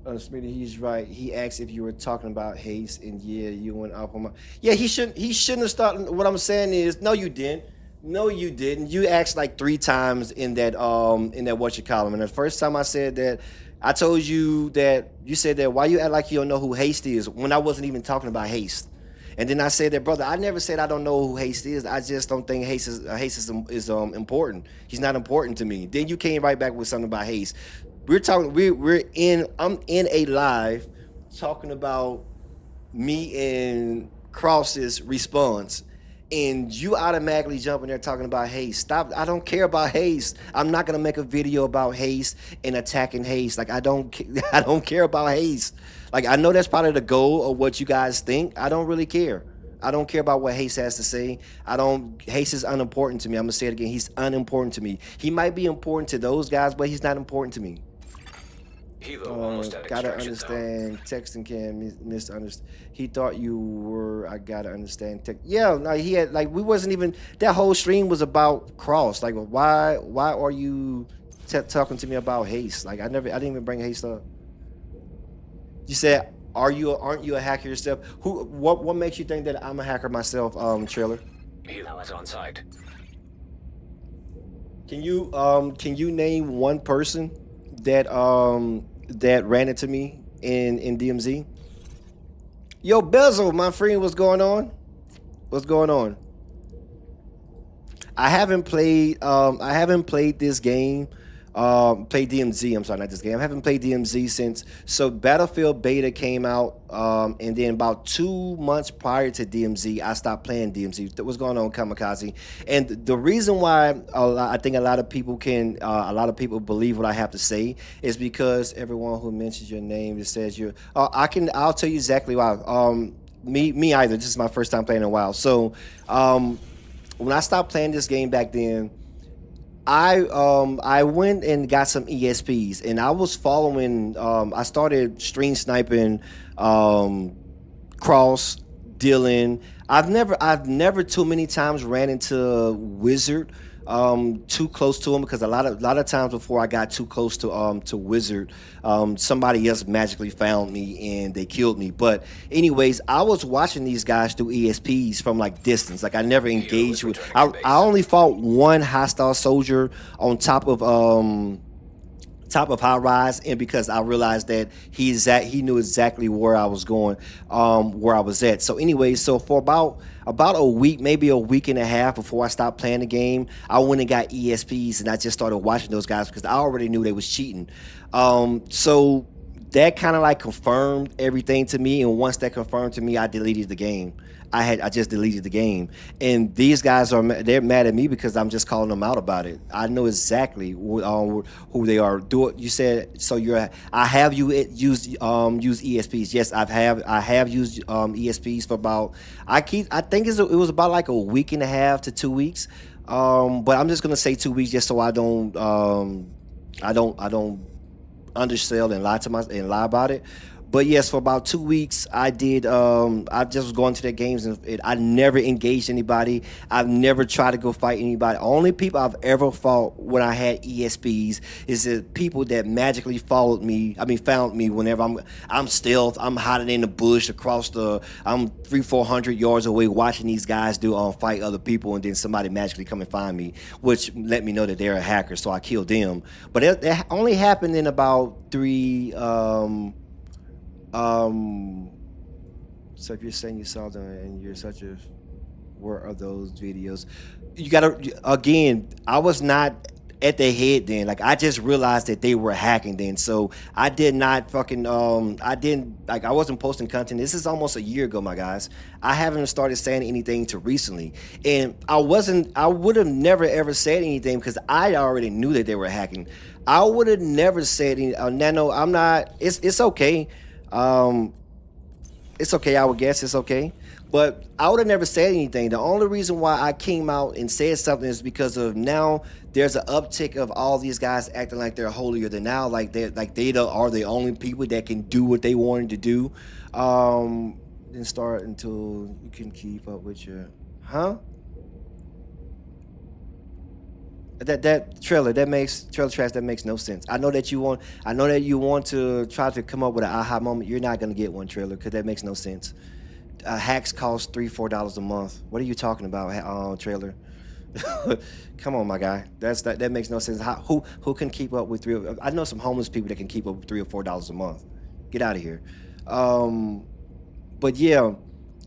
Smitty, he's right. He asked if you were talking about haste, and yeah, you went off on my. Yeah, he shouldn't have started. What I'm saying is, no, you didn't. No, you didn't. You asked like 3 times in that what you call him. And the first time I said that, I told you that you said that why you act like you don't know who haste is when I wasn't even talking about haste. And then I said that, brother, I never said I don't know who haste is. I just don't think haste is important. He's not important to me. Then you came right back with something about haste. I'm in a live talking about me and Cross's response, and you automatically jump in there talking about haste. Stop. I don't care about haste. I'm not gonna make a video about haste and attacking haste. Like I don't care about haste. Like I know that's part of the goal of what you guys think. I don't really care. I don't care about what Haste has to say. Haste is unimportant to me. I'm gonna say it again. He's unimportant to me. He might be important to those guys, but he's not important to me. Hilo almost at Gotta extraction zone. understand. Texting can misunderstand. He thought you were. I gotta understand. Yeah, like he had. Like we wasn't even. That whole stream was about Cross. Like why are you talking to me about Haste? Like I didn't even bring Haste up. You said, aren't you a hacker yourself? What makes you think that I'm a hacker myself, Trailer? Hilo is on site. Can you name one person that ran into me in DMZ? Yo, Bezel, my friend, what's going on? What's going on? I haven't played this game. Played DMZ. I'm sorry, not this game. I haven't played DMZ since. So Battlefield Beta came out, and then about 2 months prior to DMZ, I stopped playing DMZ. What's going on, Kamikaze? And the reason why I think a lot of people believe what I have to say is because everyone who mentions your name, it says you're. I'll tell you exactly why. Me either. This is my first time playing in a while. So, when I stopped playing this game back then, I went and got some ESPs, and I was following. I started stream sniping, Cross, Dylan. I've never too many times ran into Wizard, too close to him, because a lot of times before I got too close to Wizard, somebody else magically found me and they killed me. But anyways, I was watching these guys through ESPs from like distance. Like I never engaged with. I only fought one hostile soldier on top of high rise, and because I realized that he knew exactly where I was going, where I was at. So anyways, so for about a week, maybe a week and a half before I stopped playing the game, I went and got ESPs, and I just started watching those guys because I already knew they was cheating. So that kind of like confirmed everything to me, and once that confirmed to me, I deleted the game. I just deleted the game, and these guys they're mad at me because I'm just calling them out about it. I know exactly who they are. You said so. I have used ESPs. Yes, I have used ESPs for about. I think it was about like a week and a half to 2 weeks. But I'm just gonna say 2 weeks just so I don't undersell and lie about it. But yes, for about 2 weeks, I did. I just was going to their games, and I never engaged anybody. I've never tried to go fight anybody. Only people I've ever fought when I had ESPs is the people that magically found me whenever I'm stealth. I'm hiding in the bush across I'm 300-400 yards away watching these guys fight other people, and then somebody magically come and find me, which let me know that they're a hacker. So I killed them. But it only happened in about 3. So if you're saying you saw them and you're such a, where are those videos? You gotta, again, I was not at the head then. Like I just realized that they were hacking then. So I did not fucking, I wasn't posting content. This is almost a year ago, my guys. I haven't started saying anything to recently. And I would have never ever said anything because I already knew that they were hacking. I would have never said anything. Nano, I'm not, it's okay. It's okay, I would guess it's okay. But I would have never said anything. The only reason why I came out and said something is because of now there's an uptick of all these guys acting like they're holier than thou, like they are the only people that can do what they wanted to do. Then start until you can keep up with your, That trailer trash that makes no sense. I know that you want to try to come up with an aha moment. You're not gonna get one, trailer, because that makes no sense. Hacks cost $3-4 a month. What are you talking about, trailer? Come on, my guy. That makes no sense. Who can keep up with I know some homeless people that can keep up with $3 or $4 a month. Get out of here. But yeah.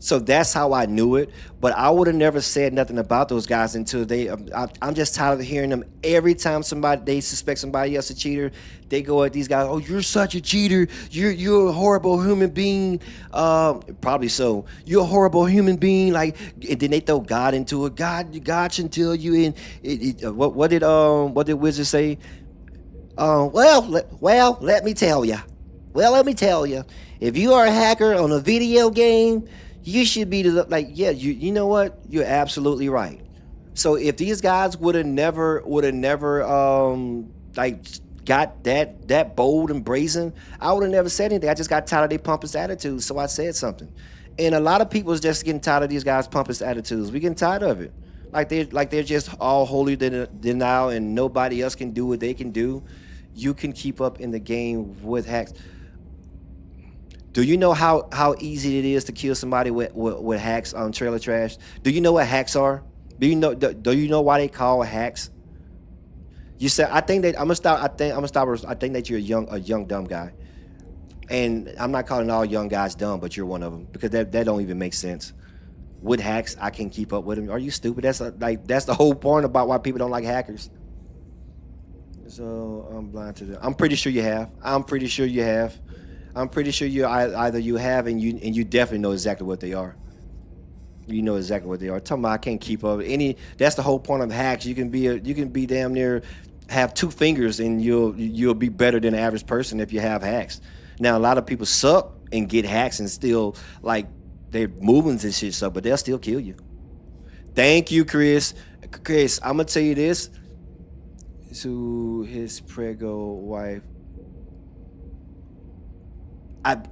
So that's how I knew it, but I would have never said nothing about those guys until I'm just tired of hearing them every time they suspect somebody else a cheater. They go at these guys, oh, you're such a cheater, you're a horrible human being. Probably so. You're a horrible human being. Like, and then they throw God into it. God should tell you. And what did Wizard say? Well, let me tell you. If you are a hacker on a video game, you should be like, yeah, you know what? You're absolutely right. So if these guys would have never like got that bold and brazen, I would have never said anything. I just got tired of their pompous attitudes, so I said something. And a lot of people is just getting tired of these guys' pompous attitudes. We getting tired of it. Like they're just all holier than thou, and nobody else can do what they can do. You can keep up in the game with hacks. Do you know how easy it is to kill somebody with hacks on trailer trash? Do you know what hacks are? Do you know why they call hacks? You said I think that I'm gonna stop. I think that you're a young dumb guy, and I'm not calling all young guys dumb, but you're one of them because that don't even make sense. With hacks, I can keep up with them. Are you stupid? That's the whole point about why people don't like hackers. So I'm blind to them. I'm pretty sure you have. I'm pretty sure you have either you have and you definitely know exactly what they are. You know exactly what they are. Talking about I can't keep up that's the whole point of hacks. You can be damn near have 2 fingers and you'll be better than the average person if you have hacks. Now a lot of people suck and get hacks and still like their movements and shit suck, but they'll still kill you. Thank you, Chris. Chris, I'm gonna tell you this. To his prego wife.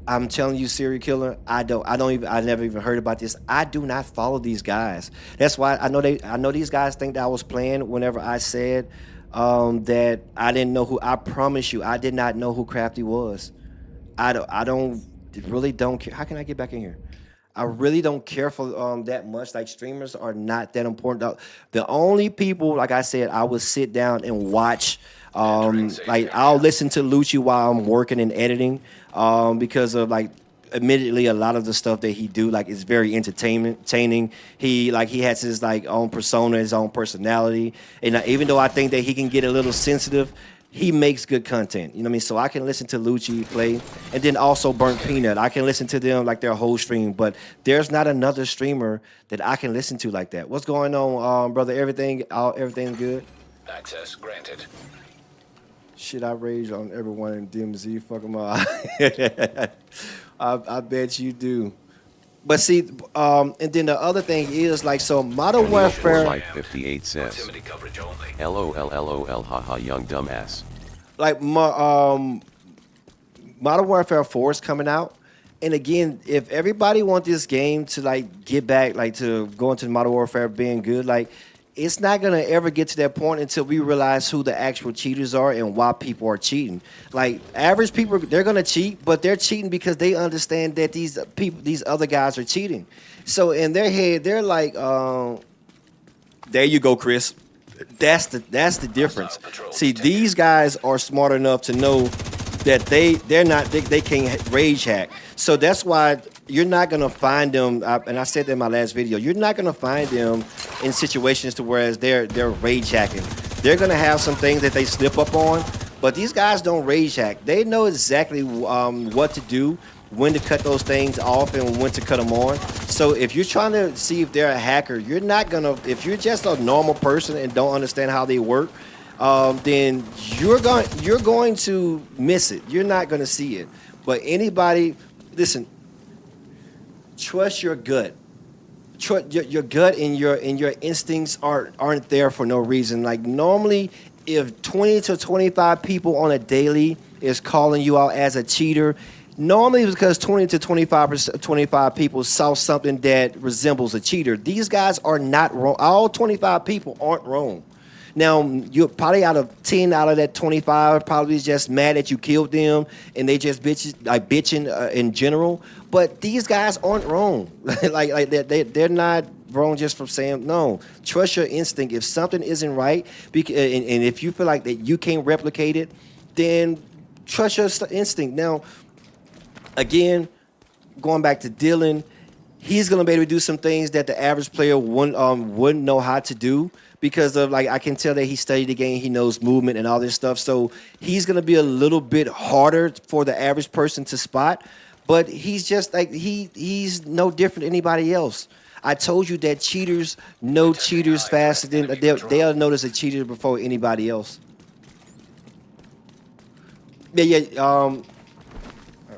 I'm telling you, serial killer. I never even heard about this. I do not follow these guys. That's why I know these guys think that I was playing whenever I said that I didn't know who. I promise you, I did not know who Crafty was. I really don't care. How can I get back in here? I really don't care for that much. Like streamers are not that important. The only people, like I said, I would sit down and watch. Like I'll listen to Lucci while I'm working and editing, because of like, admittedly, a lot of the stuff that he do like is very entertaining. He has his like own persona, his own personality, and even though I think that he can get a little sensitive, he makes good content. You know what I mean? So I can listen to Lucci play, and then also Burnt Peanut. I can listen to them like their whole stream, but there's not another streamer that I can listen to like that. What's going on, brother? Everything's good? Access granted. Shit, I rage on everyone in DMZ. Fuck them all. I bet you do. But see, and then the other thing is like, so Modern Warfare. Life 58 says, Proximity coverage only. LOL, haha, young dumbass. Like Modern Warfare 4 is coming out, and again, if everybody wants this game to like get back, like to go into Modern Warfare being good, like it's not gonna ever get to that point until we realize who the actual cheaters are and why people are cheating. Like average people, they're gonna cheat, but they're cheating because they understand that these other guys are cheating. So in their head, they're like, there you go, Chris. That's the difference. See, these guys are smart enough to know that they can't rage hack. So that's why you're not gonna find them. And I said that in my last video. You're not gonna find them in situations to whereas they're rage hacking. They're gonna have some things that they slip up on, but these guys don't rage hack. They know exactly what to do, when to cut those things off, and when to cut them on. So if you're trying to see if they're a hacker, you're not gonna. If you're just a normal person and don't understand how they work, then you're going to miss it. You're not gonna see it. But anybody, listen. Trust your gut. Trust your gut and your instincts aren't there for no reason. Like normally, if 20 to 25 people on a daily is calling you out as a cheater, normally it's because 20 to 25 people saw something that resembles a cheater. These guys are not wrong. All 25 people aren't wrong. Now, you're probably out of 10 out of that 25 probably just mad that you killed them and they just bitching in general. But these guys aren't wrong. like they're not wrong just from saying no. Trust your instinct. If something isn't right, and if you feel like that you can't replicate it, then trust your instinct. Now, again, going back to Dylan, he's gonna be able to do some things that the average player wouldn't know how to do. Because of like I can tell that he studied the game, he knows movement and all this stuff. So he's gonna be a little bit harder for the average person to spot. But he's just like he's no different than anybody else. I told you that cheaters know cheaters faster than they'll notice a cheater before anybody else. Yeah. All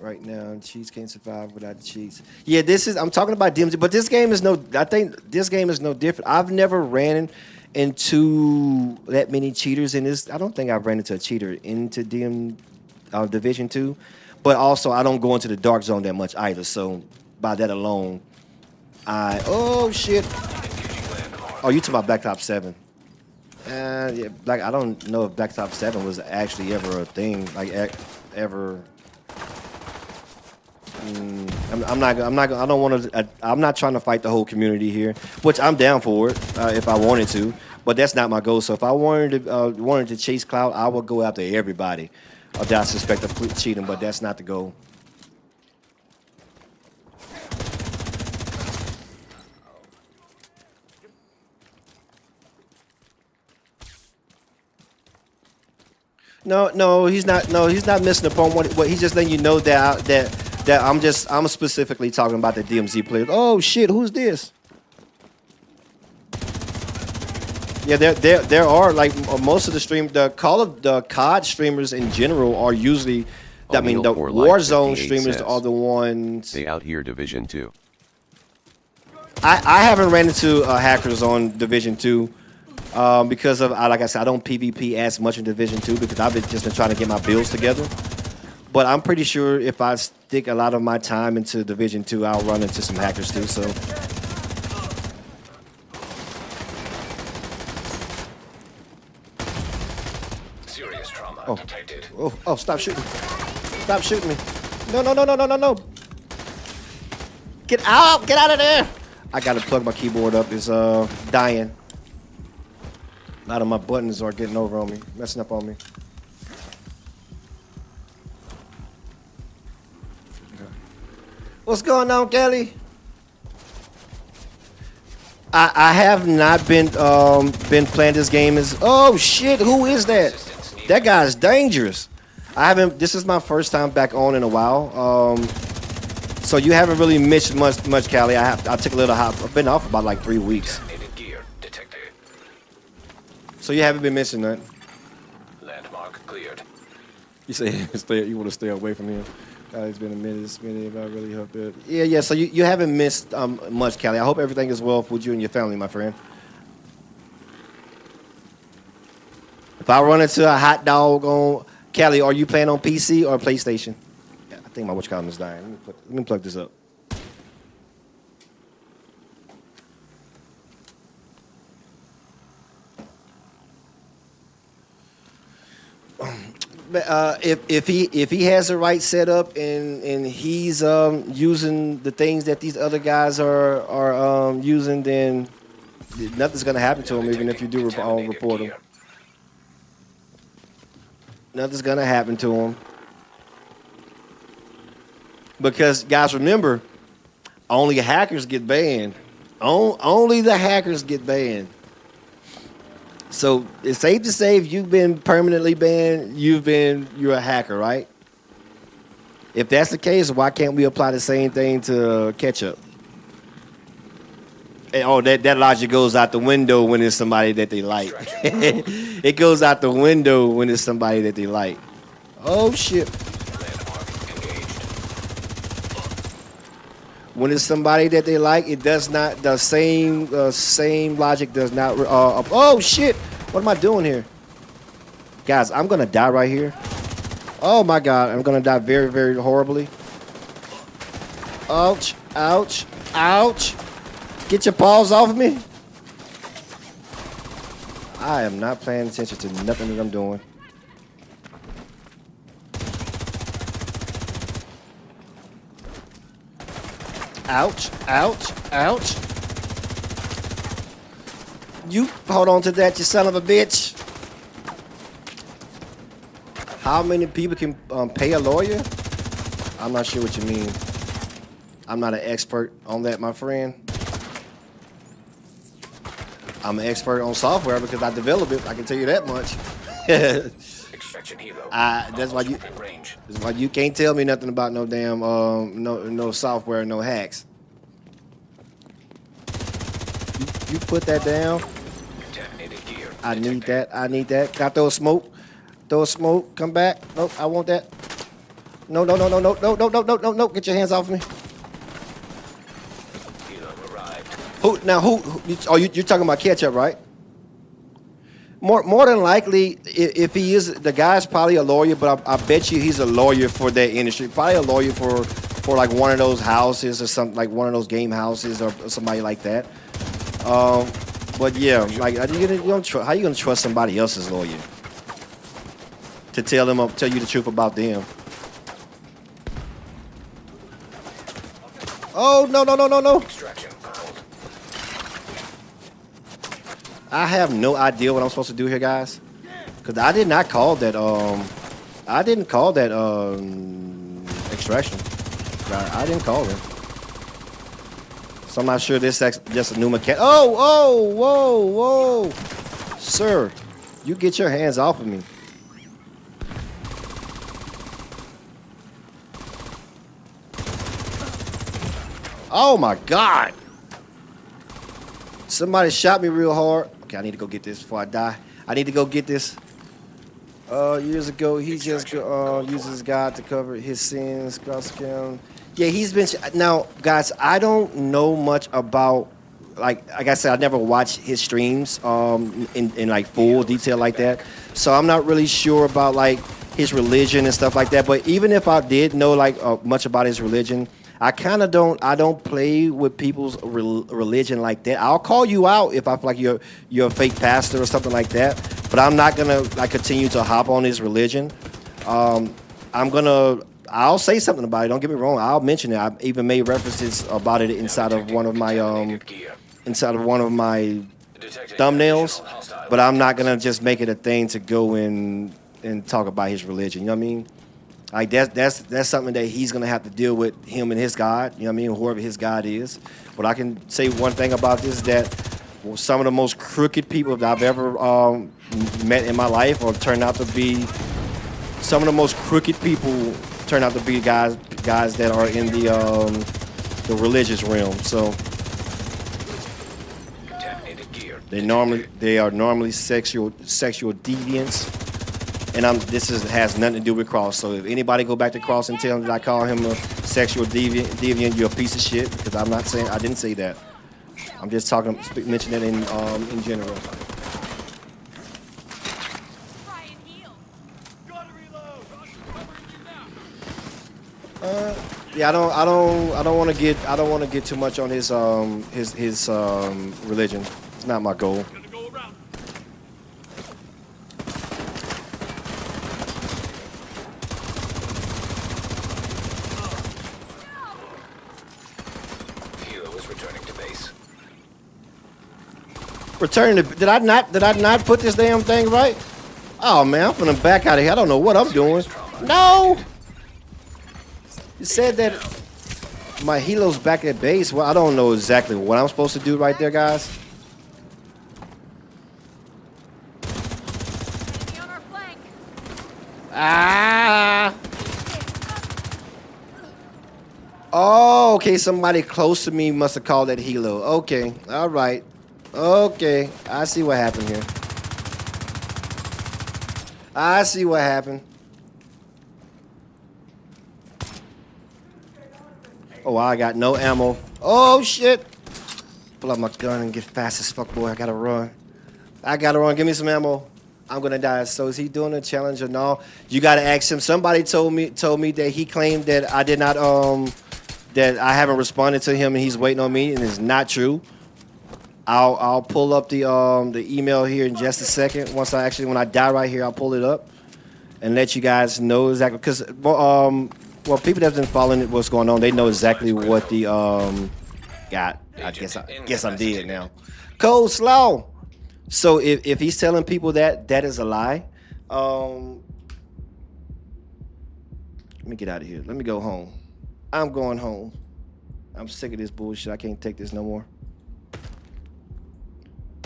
right now. Cheats can't survive without the cheats. Yeah, I'm talking about DMZ, but this game is I think this game is no different. I've never ran into that many cheaters in this. I don't think I've ran into a cheater into Division 2, but also I don't go into the dark zone that much either. So by that alone, oh shit. Oh, you talking about Black Ops 7? Yeah, like I don't know if Black Ops 7 was actually ever a thing, like ever. I'm not trying to fight the whole community here, which I'm down for it if I wanted to, but that's not my goal. So if I wanted to chase clout, I would go after everybody that I suspect of cheating, but that's not the goal. No, he's not. No, he's not missing upon what he's just letting you know that I'm specifically talking about the DMZ players. Oh shit, who's this? Yeah, there are like most of the COD streamers in general are usually, I mean, the Warzone streamers are the ones. They out here Division 2. I haven't ran into hackers on Division 2. Because of, like I said, I don't PvP as much in Division 2 because I've just been trying to get my builds together. But I'm pretty sure if I stick a lot of my time into Division 2, I'll run into some hackers too. So, Serious trauma detected. oh, stop shooting! Stop shooting me! No! Get out! Get out of there! I gotta plug my keyboard up. It's dying. A lot of my buttons are getting over on me, messing up on me. What's going on, Kelly? I have not been playing this game. Oh shit, who is that? That guy's dangerous. This is my first time back on in a while. So you haven't really missed much, Callie. I took a little hop. I've been off about like 3 weeks. So you haven't been missing that? Landmark cleared. You say you want to stay away from him. It's been a minute. It's been if I really hope it. Yeah. So you haven't missed much, Callie. I hope everything is well with you and your family, my friend. If I run into a hot dog on Callie, are you playing on PC or PlayStation? Yeah, I think my watch column is dying. Let me plug this up. If he has the right setup and he's using the things that these other guys are using, then nothing's gonna happen to him. Even if you do report him, nothing's gonna happen to him. Because guys, remember, only hackers get banned. Only the hackers get banned. So it's safe to say if you've been permanently banned, you're a hacker, right? If that's the case, why can't we apply the same thing to ketchup? And, that logic goes out the window when it's somebody that they like. It goes out the window when it's somebody that they like. Oh shit. When it's somebody that they like, it does not, the same logic does not, oh shit, what am I doing here? Guys, I'm gonna die right here. Oh my God, I'm gonna die very, very horribly. Ouch, ouch, ouch. Get your paws off me. I am not paying attention to nothing that I'm doing. Ouch, ouch, ouch. You hold on to that, you son of a bitch. How many people can pay a lawyer? I'm not sure what you mean. I'm not an expert on that, my friend. I'm an expert on software because I develop it. I can tell you that much. That's why you can't tell me nothing about no damn no software, no hacks. You put that down. I need that. I need that. Can I throw a smoke? Throw a smoke. Come back. Nope. I want that. No, no, no, no, no, no, no, no, no, no, no. Get your hands off me. Helo arrived. You're talking about ketchup, right? More than likely, if he is, the guy's probably a lawyer, but I bet you he's a lawyer for that industry. Probably a lawyer for like one of those houses or something, like one of those game houses or somebody like that. But yeah, like how you gonna trust somebody else's lawyer to tell you the truth about them? Oh no no no no no! Extraction failed. I have no idea what I'm supposed to do here, guys, because I did not call that. I didn't call that extraction. I didn't call it. So I'm not sure this is just a new mechanic. Oh, whoa, sir, you get your hands off of me. Oh my God! Somebody shot me real hard. Okay, I need to go get this before I die. I need to go get this. Years ago, he just uses God to cover his sins. Yeah, he's been. Now, guys, I don't know much about, like I said, I never watched his streams in like full detail like that. So I'm not really sure about like his religion and stuff like that. But even if I did know like much about his religion, I kind of don't. I don't play with people's religion like that. I'll call you out if I feel like you're a fake pastor or something like that. But I'm not gonna like continue to hop on his religion. I'll say something about it. Don't get me wrong. I'll mention it. I even made references about it inside of one of my thumbnails. But I'm not gonna just make it a thing to go and talk about his religion. You know what I mean? Like that's something that he's gonna have to deal with, him and his God. You know what I mean? Whoever his God is. But I can say one thing about this, that some of the most crooked people that I've ever met in my life, or turned out to be some of the most crooked people, turn out to be guys that are in the religious realm. So they are normally sexual deviants. And has nothing to do with Cross. So if anybody go back to Cross and tell him that I call him a sexual deviant, you're a piece of shit, because I'm not saying, I didn't say that. I'm just mentioning it in general. Yeah, I don't want to get too much on his religion. It's not my goal. Did I not put this damn thing right? Oh man, I'm finna back out of here. I don't know what I'm doing. No! You said that my helo's back at base. Well, I don't know exactly what I'm supposed to do right there, guys. Ah! Oh, okay, somebody close to me must have called that helo. Okay, all right. Okay, I see what happened here. I see what happened. Oh, I got no ammo. Oh, shit. Pull out my gun and get fast as fuck, boy. I gotta run. Give me some ammo. I'm gonna die. So is he doing a challenge or no? You gotta ask him. Somebody told me that he claimed that I did not, that I haven't responded to him and he's waiting on me, and it's not true. I'll pull up the email here in just a second. When I die right here, I'll pull it up and let you guys know exactly. Because people that's been following what's going on, they know exactly what the got. I guess I'm dead now. Cold Slow. So if he's telling people that is a lie, let me get out of here. Let me go home. I'm going home. I'm sick of this bullshit. I can't take this no more.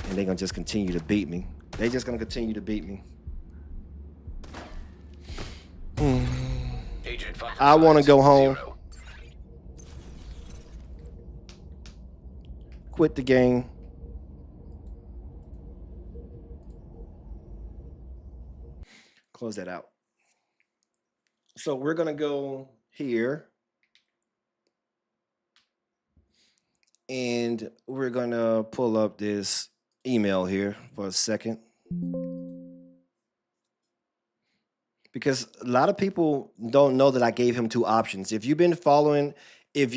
And they're gonna just continue to beat me. I want to go home. Quit the game. Close that out. So we're gonna go here, and we're gonna pull up this email here for a second, because a lot of people don't know that I gave him two options. If you've been following it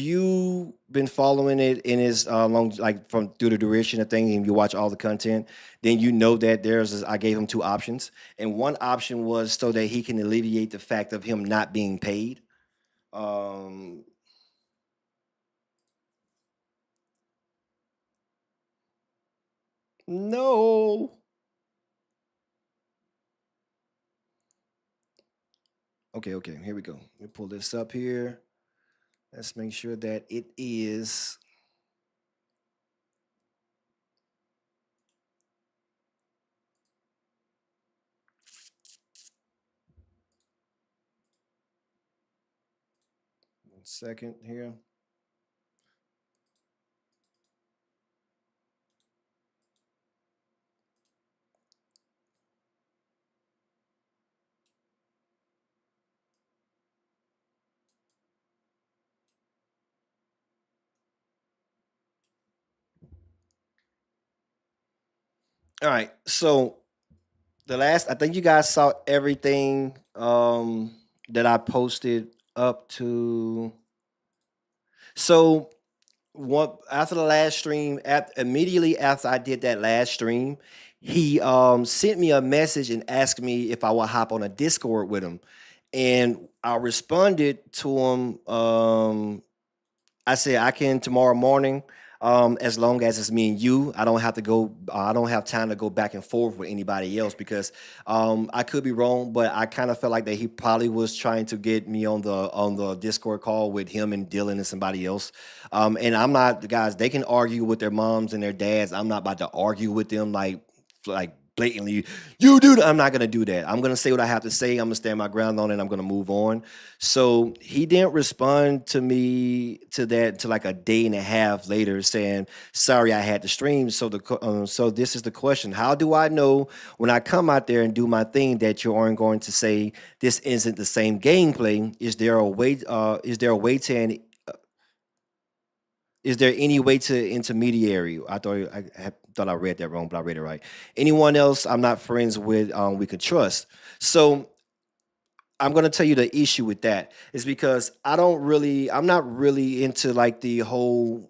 in his long, like from through the duration of thing, and you watch all the content, then you know that I gave him two options, and one option was so that he can alleviate the fact of him not being paid. Um, no. Okay, here we go. Let me pull this up here. Let's make sure that it is. One second here. All right. So I think you guys saw everything that I posted up to. So what after the last stream, immediately after I did that last stream, he sent me a message and asked me if I would hop on a Discord with him. And I responded to him. I said I can tomorrow morning, as long as it's me and you. I don't have to go. I don't have time to go back and forth with anybody else, because I could be wrong, but I kind of felt like that he probably was trying to get me on the Discord call with him and Dylan and somebody else. And I'm not, guys. They can argue with their moms and their dads. I'm not about to argue with them like blatantly, you do that. I'm not gonna do that. I'm gonna say what I have to say. I'm gonna stand my ground on it. I'm gonna move on. So he didn't respond to me to that to like a day and a half later, saying sorry I had to stream. So so this is the question: how do I know when I come out there and do my thing that you aren't going to say this isn't the same gameplay? Is there a way? Is there any way to intermediary? I thought I read that wrong, but I read it right. Anyone else I'm not friends with, we could trust. So I'm gonna tell you the issue with that is because I'm not really into like the whole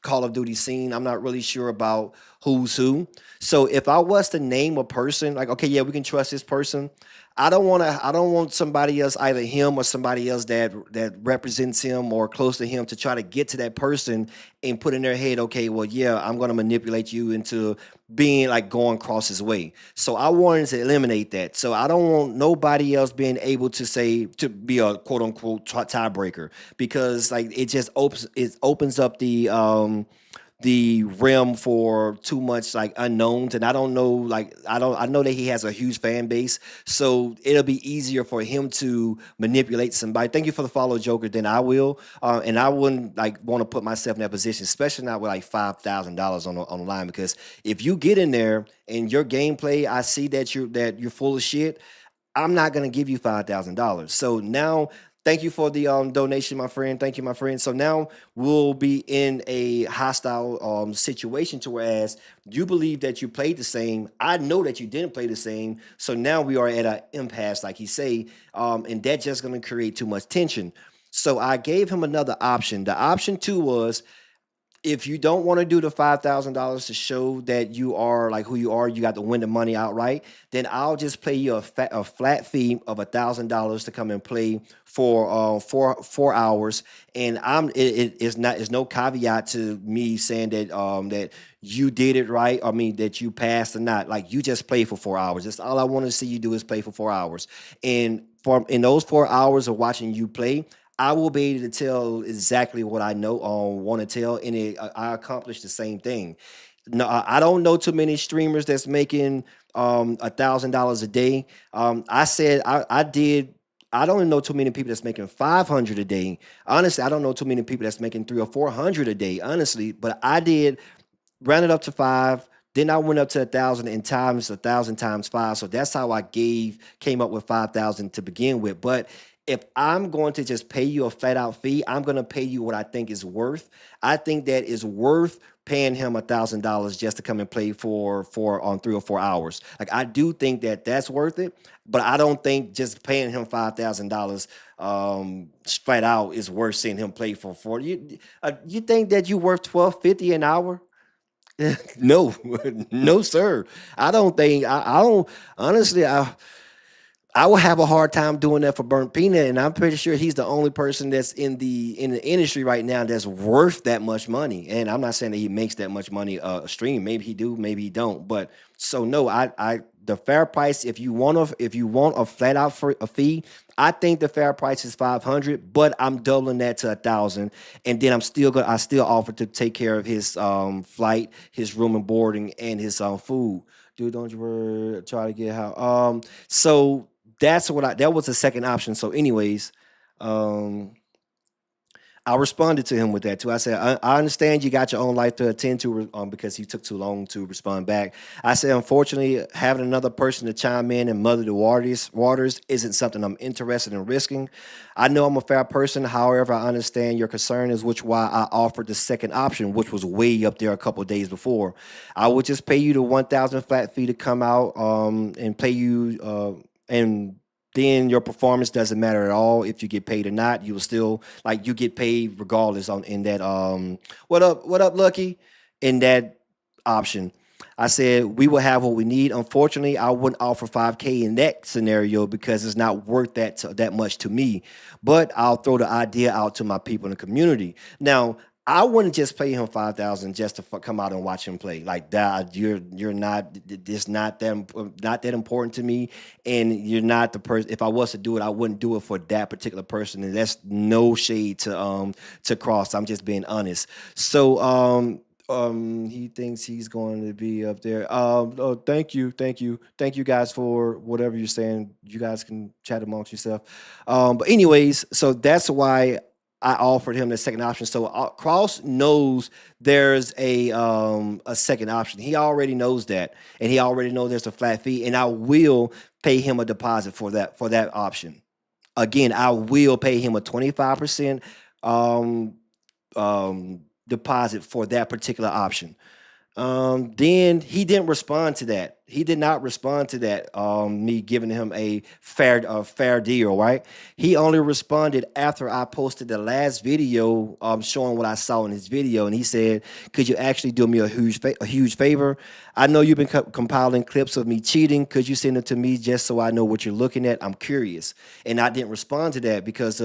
Call of Duty scene. I'm not really sure about who's who. So if I was to name a person, like, okay, yeah, we can trust this person. I don't want somebody else, either him or somebody else that represents him or close to him, to try to get to that person and put in their head, okay, well, yeah, I'm gonna manipulate you into being like going across his way. So I wanted to eliminate that. So I don't want nobody else being able to say to be a quote unquote tiebreaker, because like it opens up the realm for too much like unknowns. And I don't know, like I know that he has a huge fan base, so it'll be easier for him to manipulate somebody. Thank you for the follow, Joker. Then I will, and I wouldn't like want to put myself in that position, especially not with like $5,000 on the line, because if you get in there and your gameplay, I see that you're full of shit, I'm not gonna give you $5,000. So now, thank you for the donation, my friend. Thank you, my friend. So now we'll be in a hostile situation, to whereas you believe that you played the same. I know that you didn't play the same. So now we are at an impasse, like he say, and that's just gonna create too much tension. So I gave him another option. The option two was, if you don't want to do the $5,000 to show that you are like who you are, you got to win the money outright, then I'll just pay you a flat fee of $1,000 to come and play for 4 hours. And it's no caveat to me saying that that you did it right, I mean that you passed or not. Like, you just play for 4 hours. That's all I want to see you do, is play for 4 hours. And in those 4 hours of watching you play, I will be able to tell exactly what I know want to tell, and I accomplished the same thing. No, I don't know too many streamers that's making $1,000 a day. I said I did. I don't know too many people that's making 500 a day. Honestly, I don't know too many people that's making 300 or 400 a day. Honestly, but I did round it up to five. Then I went up to 1,000 and times 1,000 times 5. So that's how I came up with 5,000 to begin with. But if I'm going to just pay you a flat out fee, I'm going to pay you what I think is worth. I think that is worth paying him $1,000 just to come and play for on 3 or 4 hours. Like, I do think that that's worth it, but I don't think just paying him $5,000 flat out is worth seeing him play for 40. You think that you worth $12.50 an hour? No, no, sir. I don't think I don't honestly. I will have a hard time doing that for Burnt Peanut, and I'm pretty sure he's the only person that's in the industry right now that's worth that much money. And I'm not saying that he makes that much money a stream. Maybe he do, maybe he don't. But so no, I the fair price, if you want a flat out for a fee, I think the fair price is 500, but I'm doubling that to 1,000, and then I still offer to take care of his flight, his room and boarding, and his food. Dude, don't you worry, try to get how so that was the second option. So anyways, I responded to him with that too. I said, I understand you got your own life to attend to because he took too long to respond back. I said, unfortunately, having another person to chime in and muddy the waters isn't something I'm interested in risking. I know I'm a fair person. However, I understand your concern, is which why I offered the second option, which was way up there a couple of days before. I would just pay you the 1,000 flat fee to come out and pay you and then your performance doesn't matter at all if you get paid or not. You will still, like, you get paid regardless in that what up Lucky, in that option. I said we will have what we need. Unfortunately, I wouldn't offer 5K in that scenario because it's not worth that much to me. But I'll throw the idea out to my people in the community. Now, I wouldn't just pay him 5,000 just to come out and watch him play. Like that, you're not. It's not that important to me, and you're not the person. If I was to do it, I wouldn't do it for that particular person, and that's no shade to Cross. I'm just being honest. So he thinks he's going to be up there. Oh, thank you guys for whatever you're saying. You guys can chat amongst yourself. But anyways, so that's why I offered him the second option. So Cross knows there's a second option. He already knows that, and he already knows there's a flat fee. And I will pay him a deposit for that option. Again, I will pay him a 25% deposit for that particular option. Then he didn't respond to that. He did not respond to that. Me giving him a fair deal, right? He only responded after I posted the last video, showing what I saw in his video, and he said, "Could you actually do me a huge favor? I know you've been compiling clips of me cheating. Could you send it to me just so I know what you're looking at? I'm curious." And I didn't respond to that because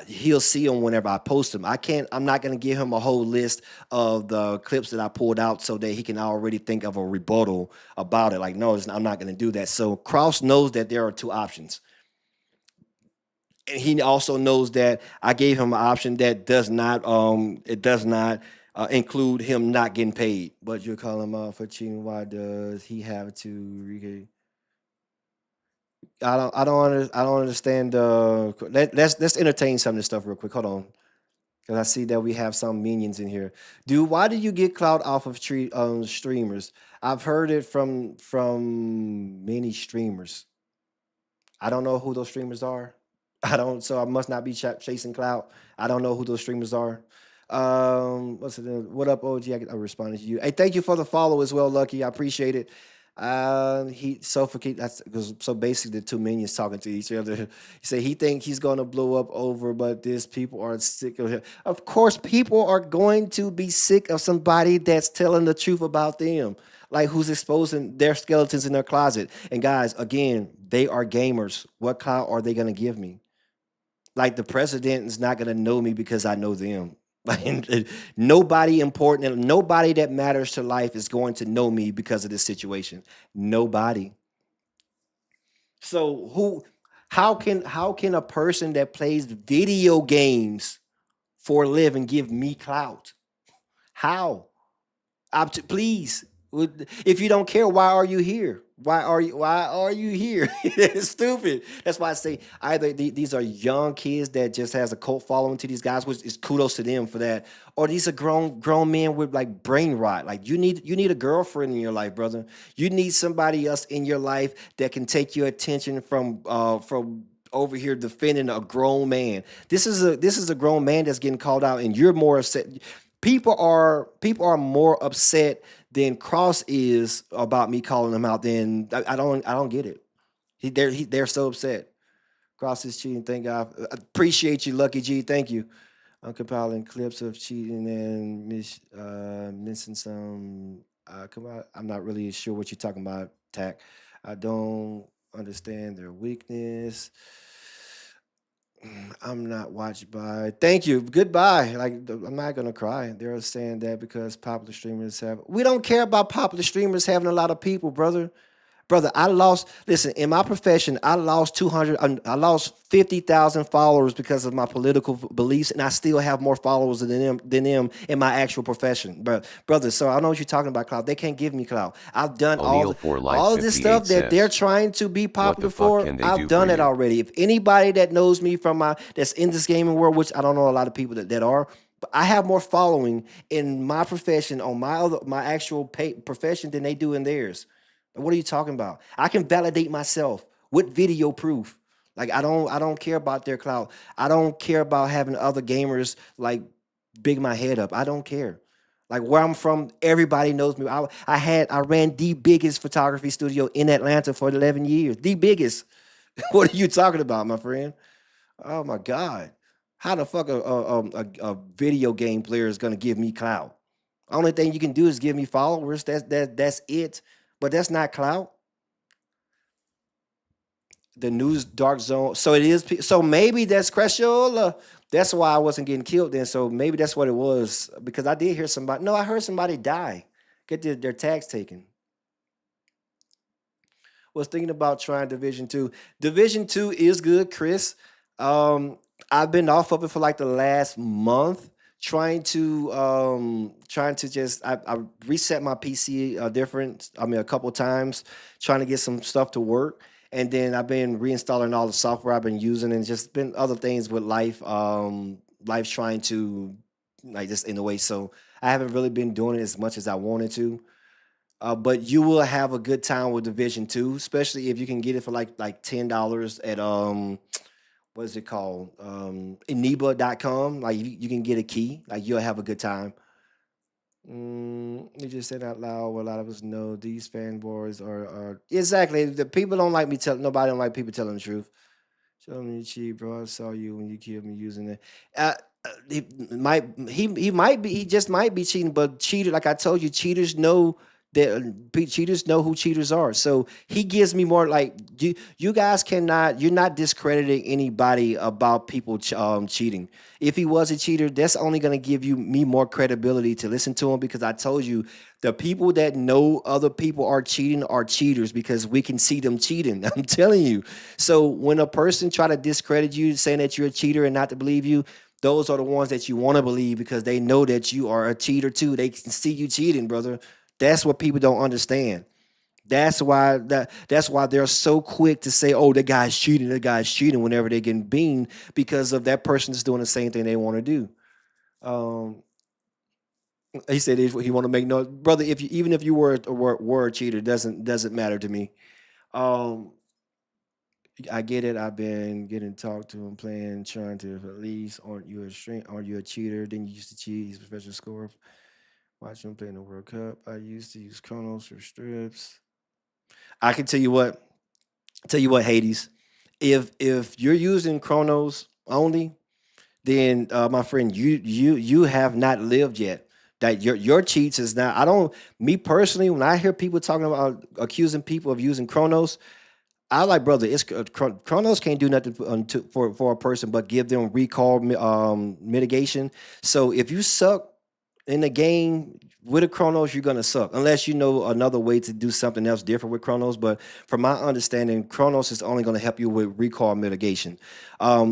he'll see them whenever I post them. I'm not gonna give him a whole list of the clips that I pulled out so that he can already think of a rebuttal about it. Like, no, I'm not going to do that. So Cross knows that there are two options. And he also knows that I gave him an option that does not include him not getting paid. But you're calling him out for cheating. Why does he have to? I don't understand. Let's entertain some of this stuff real quick. Hold on. Because I see that we have some minions in here. Dude, why do you get clout off of streamers? I've heard it from many streamers. I don't know who those streamers are. So I must not be chasing clout. I don't know who those streamers are. What up, OG? I responded to you. Hey, thank you for the follow as well, Lucky. I appreciate it. So basically the two minions talking to each other. He said he thinks he's gonna blow up over, but these people are sick of him. Of course, people are going to be sick of somebody that's telling the truth about them, like who's exposing their skeletons in their closet. And guys, again, they are gamers. What clout are they gonna give me? Like, the president is not gonna know me because I know them. Nobody important and nobody that matters to life is going to know me because of this situation. Nobody. So how can a person that plays video games for a living give me clout? How? Please, If you don't care, why are you here? Why are you here? It's stupid. That's why I say either these are young kids that just has a cult following to these guys, which is kudos to them for that, or these are grown men with like brain rot. Like you need a girlfriend in your life, brother. You need somebody else in your life that can take your attention from over here defending a grown man. This is a grown man that's getting called out, and you're more upset. People are more upset than Cross is about me calling him out. Then I don't get it. They're so upset. Cross is cheating. Thank God. Appreciate you, Lucky G. Thank you. I'm compiling clips of cheating and missing some. Come on, I'm not really sure what you're talking about, Tack. I don't understand their weakness. I'm not watched by. Thank you. Goodbye. Like I'm not gonna cry. They're saying that because popular streamers have. We don't care about popular streamers having a lot of people, brother. Brother, I lost. Listen, in my profession, I lost 200. I lost 50,000 followers because of my political beliefs, and I still have more followers than them in my actual profession, brother. So I know what you're talking about, clout. They can't give me clout. I've done O'Neal for Life all of this 58 stuff that they're says, trying to be popular fuck for. can they I've do done for it you? already. If anybody that knows me from that's in this gaming world, which I don't know a lot of people that are. But I have more following in my profession on my actual profession than they do in theirs. What are you talking about? I can validate myself with video proof. Like I don't care about their clout. I don't care about having other gamers like big my head up. I don't care. Like where I'm from, everybody knows me. I ran the biggest photography studio in Atlanta for 11 years. The biggest. What are you talking about, my friend? Oh my God. How the fuck a video game player is gonna give me clout? Only thing you can do is give me followers. That's it. But that's not clout. The news dark zone. So it is. So maybe that's Cresciola. That's why I wasn't getting killed then. So maybe that's what it was. Because I did hear somebody. No, I heard somebody die. Get their tags taken. Was thinking about trying Division Two. Division Two is good, Chris. I've been off of it for like the last month, trying to just I reset my PC a couple times, trying to get some stuff to work, and then I've been reinstalling all the software I've been using, and just been other things with life, life trying to like just in a way. So I haven't really been doing it as much as I wanted to. But you will have a good time with Division Two, especially if you can get it for like $10 at what is it called? Eniba.com. Like you can get a key. Like you'll have a good time. You just said out loud. What a lot of us know these fanboys are exactly the people don't like me telling. Nobody don't like people telling the truth. Show me cheat, bro. I saw you when you killed me using it. He just might be cheating, but cheater, like I told you, cheaters know that cheaters know who cheaters are. So he gives me more like you guys cannot. You're not discrediting anybody about people cheating. If he was a cheater, that's only going to give me more credibility to listen to him because I told you the people that know other people are cheating are cheaters because we can see them cheating. I'm telling you. So when a person try to discredit you, saying that you're a cheater and not to believe you, those are the ones that you want to believe because they know that you are a cheater too. They can see you cheating, brother. That's what people don't understand. That's why they're so quick to say, "Oh, that guy's cheating," whenever they get beamed because of that person is doing the same thing they want to do. Um, he said he want to make no brother. Even if you were a cheater, doesn't matter to me. Um, I get it. I've been getting talked to and playing, trying to at least aren't you a cheater? Then you used to cheat. He's a professional scorer. Watch him play in the World Cup. I used to use Chronos for strips. I can tell you what, Hades. If you're using Chronos only, then my friend, you have not lived yet. That your cheats is not. I don't. Me personally, when I hear people talking about accusing people of using Chronos, I like brother. It's Chronos can't do nothing for a person but give them recall mitigation. So if you suck in the game with a Chronos, you're gonna suck unless you know another way to do something else different with Chronos. But from my understanding, Chronos is only gonna help you with recall mitigation.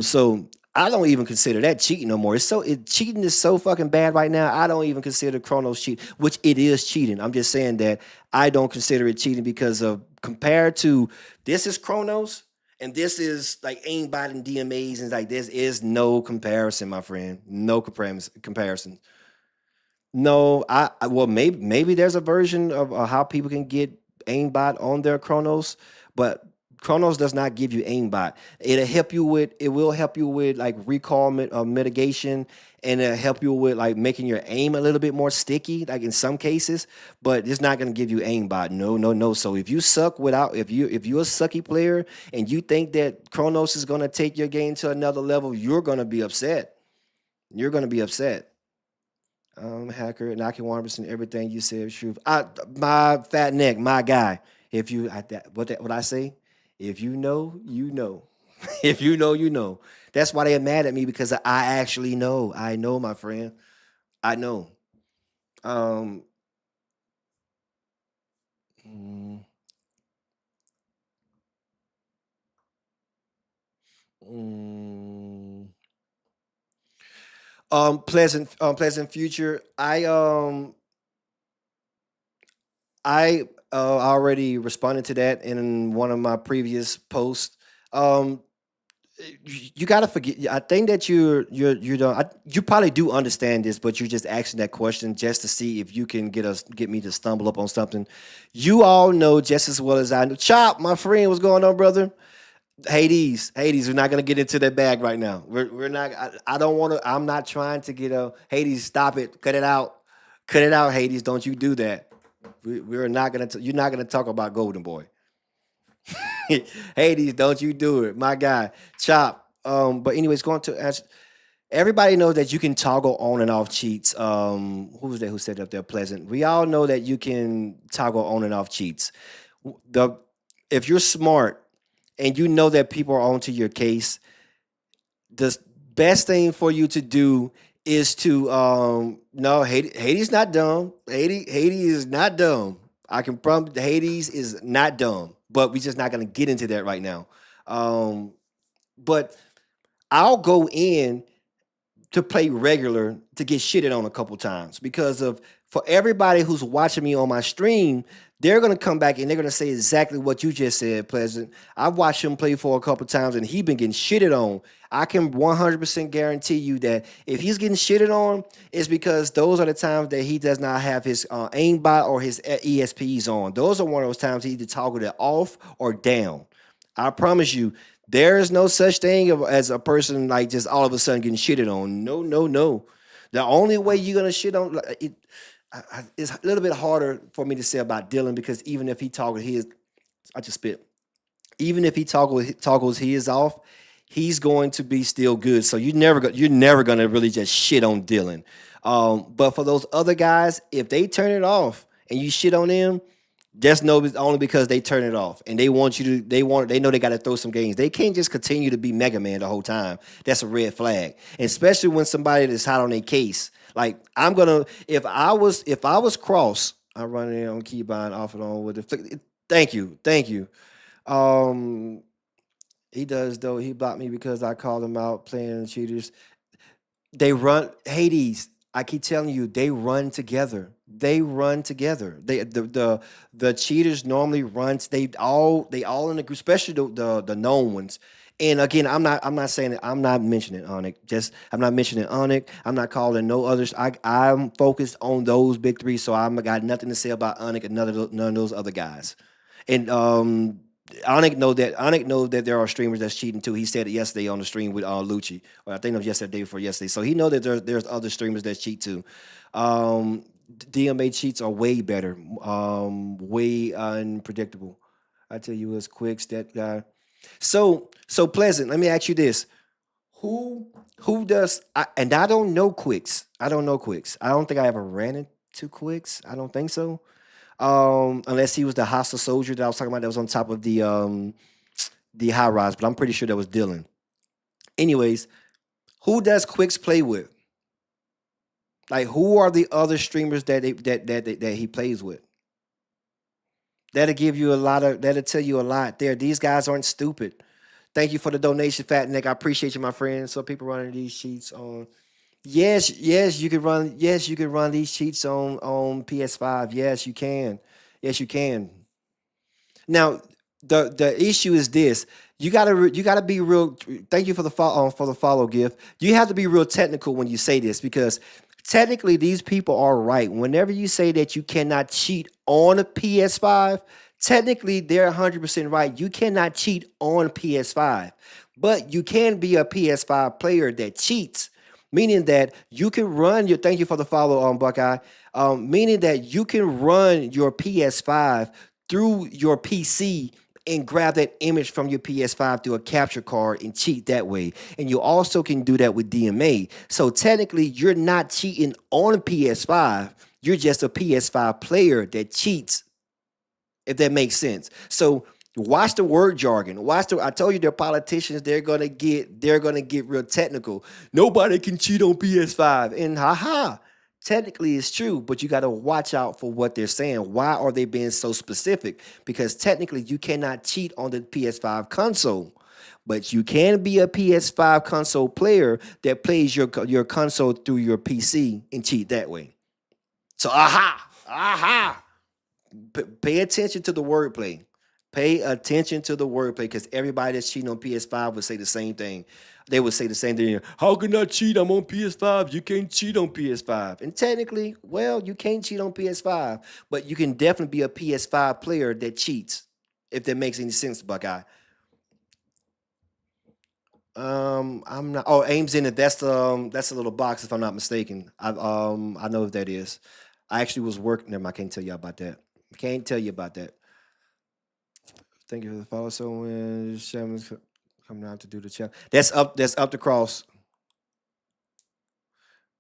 So I don't even consider that cheating no more. Cheating is so fucking bad right now. I don't even consider Chronos cheating, which it is cheating. I'm just saying that I don't consider it cheating because of compared to this is Chronos and this is like aimbot and DMAs and like this is no comparison, my friend. No comparison. No, well maybe there's a version of how people can get aimbot on their Chronos, but Chronos does not give you aimbot. It will help you with like recall mitigation, and it'll help you with like making your aim a little bit more sticky, like in some cases. But it's not gonna give you aimbot. No. So if you suck if you're a sucky player and you think that Chronos is gonna take your game to another level, you're gonna be upset. You're gonna be upset. Hacker, knocking 100% everything you said is true. My fat neck, my guy. If you what I say? If you know, you know. If you know, you know. That's why they're mad at me because I actually know. I know, my friend. I know. Um. mm, mm, pleasant future. I already responded to that in one of my previous posts. Um, you gotta forget. I think that you don't. You probably do understand this, but you're just asking that question just to see if you can get me to stumble up on something. You all know just as well as I know. Chop, my friend, what's going on, brother? Hades, we're not gonna get into that bag right now. We're not. I don't want to. I'm not trying to get a Hades. Stop it. Cut it out, Hades. Don't you do that. We're not gonna. You're not gonna talk about Golden Boy. Hades, don't you do it, my guy. Chop. But anyways, going to ask. Everybody knows that you can toggle on and off cheats. Who was that who said up there? Pleasant. We all know that you can toggle on and off cheats. If you're smart and you know that people are onto your case, the best thing for you to do is to no, Hades not dumb. Hades is not dumb. I can promise Hades is not dumb, but we're just not gonna get into that right now. But I'll go in to play regular to get shitted on a couple times because of for everybody who's watching me on my stream, they're gonna come back and they're gonna say exactly what you just said, Pleasant. I've watched him play for a couple times and he been getting shitted on. I can 100% guarantee you that if he's getting shitted on, it's because those are the times that he does not have his aimbot or his ESPs on. Those are one of those times he either toggle it off or down. I promise you, there is no such thing as a person like just all of a sudden getting shitted on. No. The only way you're gonna shit on it, it's a little bit harder for me to say about Dylan because even if he toggles his, I just spit. Even if he toggles his off, he's going to be still good. So you're never gonna really just shit on Dylan. But for those other guys, if they turn it off and you shit on them, just know it's only because they turn it off and they want you to. They know they got to throw some games. They can't just continue to be Mega Man the whole time. That's a red flag, and especially when somebody that's hot on their case. Like I'm gonna, if I was cross, I run in on keybind off and on with the flick. Thank you. He does though. He blocked me because I called him out playing cheaters. They run Hades. I keep telling you, they run together. They the cheaters normally run. They all in the group, especially the known ones. And again, I'm not saying that I'm not mentioning Onyx. I'm not mentioning Onyx. I'm not calling no others. I'm focused on those big three. So I got nothing to say about Onyx and none of those other guys. And Onyx know that there are streamers that's cheating too. He said it yesterday on the stream with Lucci, or I think it was yesterday before yesterday. So he know that there's other streamers that cheat too. DMA cheats are way better, way unpredictable. I tell you, it's Quicks that guy. So Pleasant. Let me ask you this: Who does? And I don't know Quicks. I don't think I ever ran into Quicks. I don't think so. Unless he was the hostile soldier that I was talking about that was on top of the high rise, but I'm pretty sure that was Dylan. Anyways, who does Quicks play with? Like, who are the other streamers that he plays with? That'll tell you a lot there. These guys aren't stupid. Thank you for the donation, Fat Nick. I appreciate you, my friend. So people running these sheets on. Yes, you can run. Yes, you can run these sheets on PS5. Yes, you can. Yes, you can. Now, the issue is this: you gotta be real. Thank you for the follow gift. You have to be real technical when you say this because technically these people are right. Whenever you say that you cannot cheat on a PS5, technically they're 100% right. You cannot cheat on PS5, but you can be a PS5 player that cheats. Meaning that you can run your thank you for the follow on Buckeye. Meaning that you can run your PS5 through your PC and grab that image from your PS5 through a capture card and cheat that way. And you also can do that with DMA. So technically, you're not cheating on a PS5. You're just a PS5 player that cheats, if that makes sense. So watch the word jargon. I told you they're politicians, they're gonna get real technical. Nobody can cheat on PS5. And haha. Technically, it's true, but you got to watch out for what they're saying. Why are they being so specific? Because technically, you cannot cheat on the PS5 console, but you can be a PS5 console player that plays your console through your PC and cheat that way. So, aha. Pay attention to the wordplay. Pay attention to the wordplay because everybody that's cheating on PS5 would say the same thing. They would say the same thing. How can I cheat? I'm on PS5. You can't cheat on PS5. And technically, well, you can't cheat on PS5, but you can definitely be a PS5 player that cheats, if that makes any sense, Buckeye. I'm not. Oh, Aim's in it. That's a little box, if I'm not mistaken. I know what that is. I actually was working. Never mind, I can't tell you about that. Can't tell you about that. Thank you for the follow. So when Shaman's coming out to do the challenge, that's up the cross.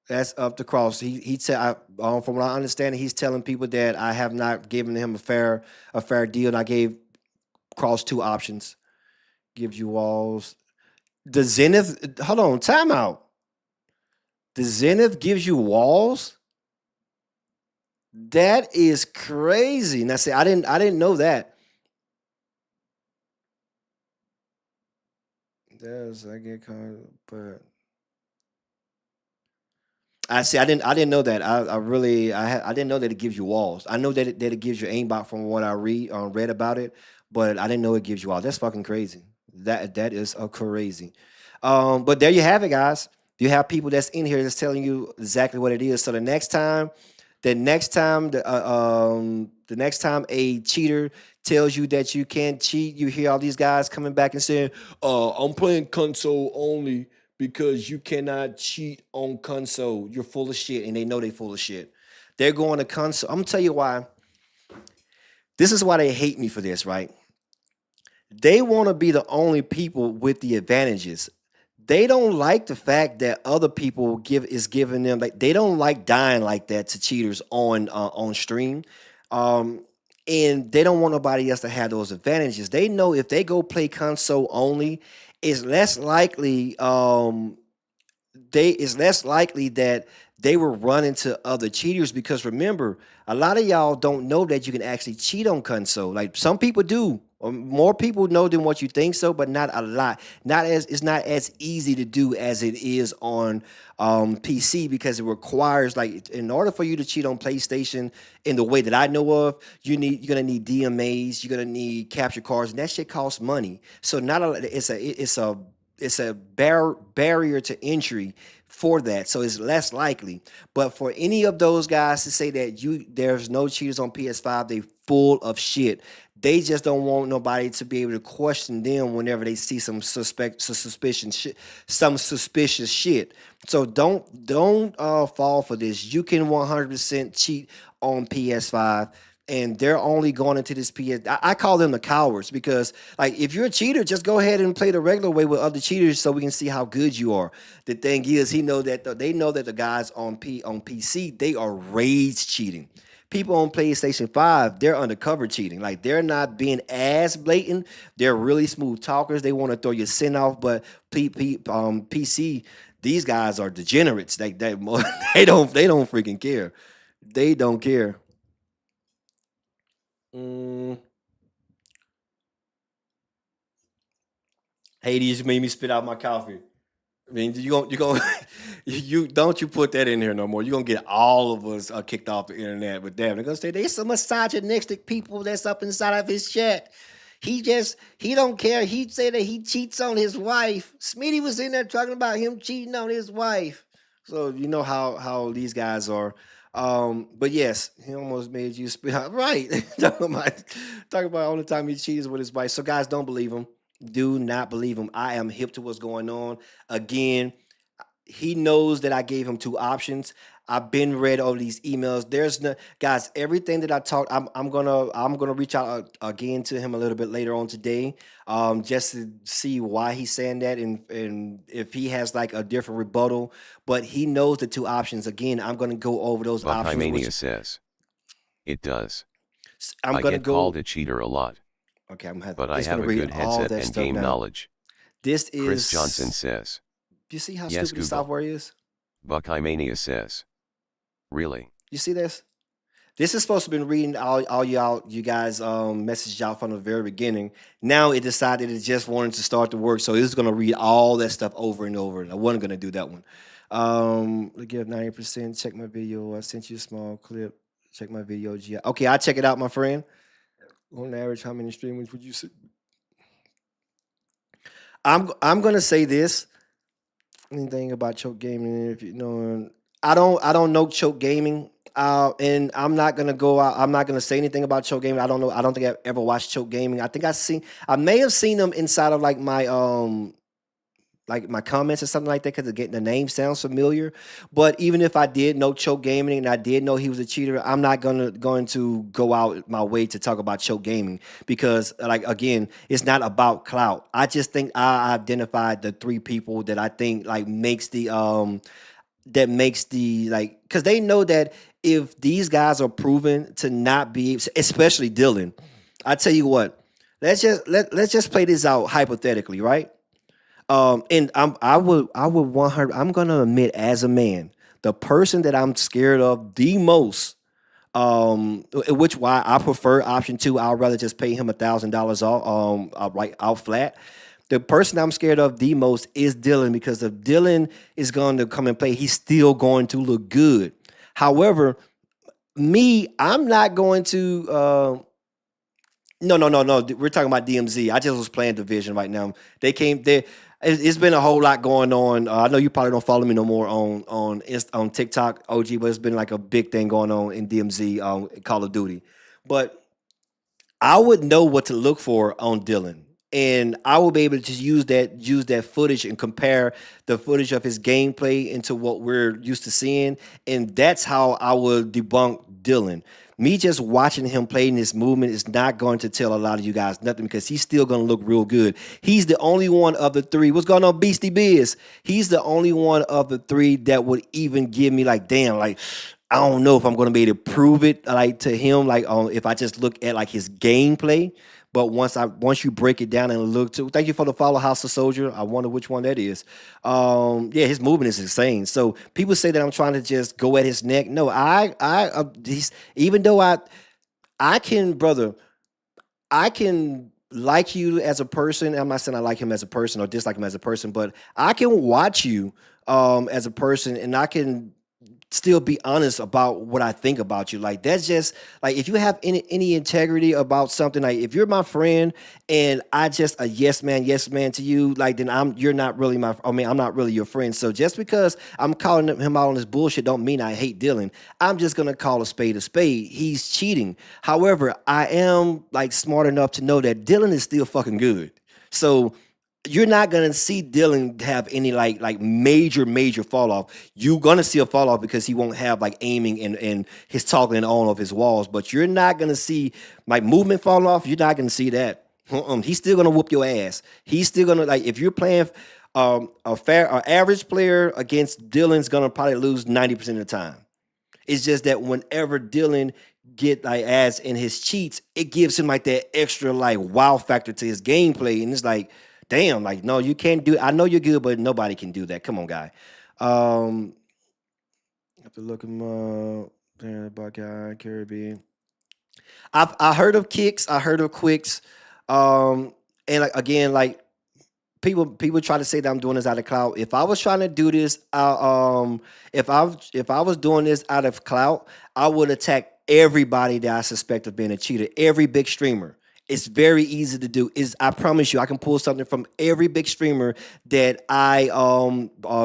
That's up the cross. He said, from what I understand, he's telling people that I have not given him a fair deal, and I gave Cross two options. Gives you walls. The Zenith. Hold on, timeout. The Zenith gives you walls. That is crazy. Now, see, I didn't know that. I get caught, but I see. I didn't know that. I didn't know that it gives you walls. I know that it gives you aimbot from what I read about it, but I didn't know it gives you walls. That's fucking crazy. That is crazy. But there you have it, guys. You have people that's in here that's telling you exactly what it is. So the next time the next time a cheater tells you that you can't cheat, you hear all these guys coming back and saying, I'm playing console only because you cannot cheat on console. You're full of shit, and they know they full of shit. They're going to console. I'm gonna tell you why. This is why they hate me for this, right? They want to be the only people with the advantages. They don't like the fact that other people giving them, like, they don't like dying like that to cheaters on stream. And they don't want nobody else to have those advantages. They know if they go play console only, it's less likely that they will run into other cheaters, because remember, a lot of y'all don't know that you can actually cheat on console. Like, some people do. More people know than what you think so, but not a lot. It's not as easy to do as it is on PC, because it requires, like, in order for you to cheat on PlayStation in the way that I know of, you're gonna need DMAs, you're gonna need capture cards, and that shit costs money. So it's a barrier to entry for that, so it's less likely. But for any of those guys to say that there's no cheaters on PS5, they full of shit. They just don't want nobody to be able to question them whenever they see some suspicious shit. So don't fall for this. You can 100% cheat on PS5. And they're only going into this PS. I call them the cowards, because, like, if you're a cheater, just go ahead and play the regular way with other cheaters so we can see how good you are. The thing is, they know that the guys on PC, they are rage cheating. People on PlayStation 5, they're undercover cheating. Like, they're not being as blatant. They're really smooth talkers. They want to throw your sin off, but PC, these guys are degenerates. They don't freaking care. They don't care. Hey, you just made me spit out my coffee. I mean, you don't you put that in here no more. You're gonna get all of us kicked off the internet with that. They're gonna say there's some misogynistic people that's up inside of his chat. He don't care. He said that he cheats on his wife. Smitty was in there talking about him cheating on his wife. So you know how these guys are. But yes, he almost made you spit out. Right. talking about all the time he cheats with his wife. So guys, don't believe him. Do not believe him. I am hip to what's going on. Again, he knows that I gave him two options. I've been read all these emails. There's no guys. Everything that I talked, I'm gonna reach out again to him a little bit later on today, just to see why he's saying that and if he has like a different rebuttal. But he knows the two options. Again, I'm gonna go over those options. Buckymania says, it does. I'm I gonna get go. called a cheater a lot, Okay, but I have a good headset and game knowledge. This is Chris Johnson says, Do you see how yes, stupid the Google. software is? Buckymania says, really? You see this? This is supposed to be reading all you guys messaged out from the very beginning. Now it decided it just wanted to start to work, so it's gonna read all that stuff over and over. And I wasn't gonna do that one. Give 90%. Check my video. I sent you a small clip. Check my video. Okay, I'll check it out, my friend. On average, how many streamers would you see? I'm gonna say this. Anything about Choke Gaming? If you know, I don't know Choke Gaming. And I'm not gonna go out. I'm not gonna say anything about Choke Gaming. I don't know. I don't think I've ever watched Choke Gaming. I think I may have seen them inside of like my comments or something like that because the name sounds familiar. But even if I did know Choke Gaming and I did know he was a cheater, I'm not going to go out my way to talk about Choke Gaming because, like, again, it's not about clout. I just think I identified the three people that I think like makes the like, because they know that if these guys are proven to not be, especially Dylan, I tell you what, let's just play this out hypothetically, right? And I would 100. I'm gonna admit, as a man, the person that I'm scared of the most, which why I prefer option 2. I'd rather just pay him $1,000 off, right out flat. The person I'm scared of the most is Dylan because if Dylan is going to come and play, he's still going to look good. However, I'm not going to. No. We're talking about DMZ. I just was playing Division right now. They came there. It's been a whole lot going on. I know you probably don't follow me no more on TikTok, OG, but it's been like a big thing going on in DMZ, Call of Duty. But I would know what to look for on Dylan, and I will be able to just use that footage and compare the footage of his gameplay into what we're used to seeing, and that's how I will debunk Dylan. Me just watching him play in this movement is not going to tell a lot of you guys nothing because he's still going to look real good. He's the only one of the three. What's going on, Beastie Biz? He's the only one of the three that would even give me like, damn, like, I don't know if I'm going to be able to prove it like to him, like if I just look at like his gameplay. But once you break it down and look to, thank you for the follow, House of Soldier. I wonder which one that is. Yeah, his movement is insane. So people say that I'm trying to just go at his neck. No, even though I can, brother, I can like you as a person. I'm not saying I like him as a person or dislike him as a person, but I can watch you as a person, and I can still be honest about what I think about you. Like that's just like if you have any integrity about something, like if you're my friend and I just a yes man to you, like then I'm not really your friend. So just because I'm calling him out on this bullshit don't mean I hate Dylan. I'm just gonna call a spade a spade. He's cheating. However, I am like smart enough to know that Dylan is still fucking good. So you're not gonna see Dylan have any like major fall off. You're gonna see a fall off because he won't have like aiming and his toggling on of his walls. But you're not gonna see like movement fall off. You're not gonna see that. He's still gonna whoop your ass. He's still gonna like if you're playing average player against Dylan's gonna probably lose 90% of the time. It's just that whenever Dylan get like as in his cheats, it gives him like that extra like wow factor to his gameplay, and it's like. Damn, like, no, you can't do it. I know you're good, but nobody can do that. Come on, guy. Have to look him up. Buckeye, Caribbean. I heard of kicks. I heard of quicks. And like, again, like people try to say that I'm doing this out of clout. If I was trying to do this, if I was doing this out of clout, I would attack everybody that I suspect of being a cheater. Every big streamer. It's very easy to do. I promise you, I can pull something from every big streamer that I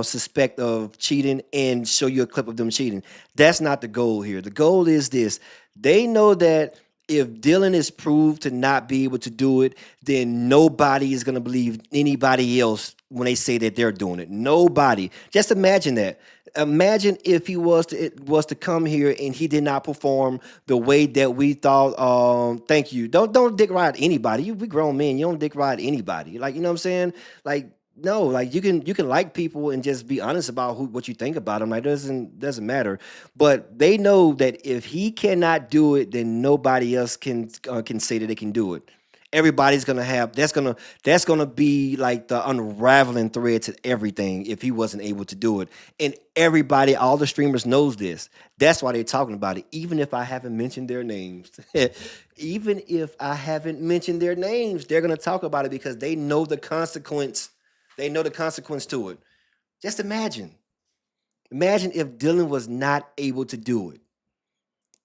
suspect of cheating and show you a clip of them cheating. That's not the goal here. The goal is this. They know that if Dylan is proved to not be able to do it, then nobody is going to believe anybody else when they say that they're doing it. Nobody. Just imagine that. Imagine if he was to come here and he did not perform the way that we thought. Thank you. Don't dick ride anybody. We grown men. You don't dick ride anybody. Like, you know what I'm saying? Like, no, like you can like people and just be honest about what you think about them. Like, doesn't matter. But they know that if he cannot do it, then nobody else can say that they can do it. Everybody's gonna have that's gonna be like the unraveling thread to everything if he wasn't able to do it. And everybody, all the streamers knows this. That's why they're talking about it. Even if I haven't mentioned their names, even if I haven't mentioned their names, they're gonna talk about it because they know the consequence. They know the consequence to it. Just imagine. Imagine if Dylan was not able to do it.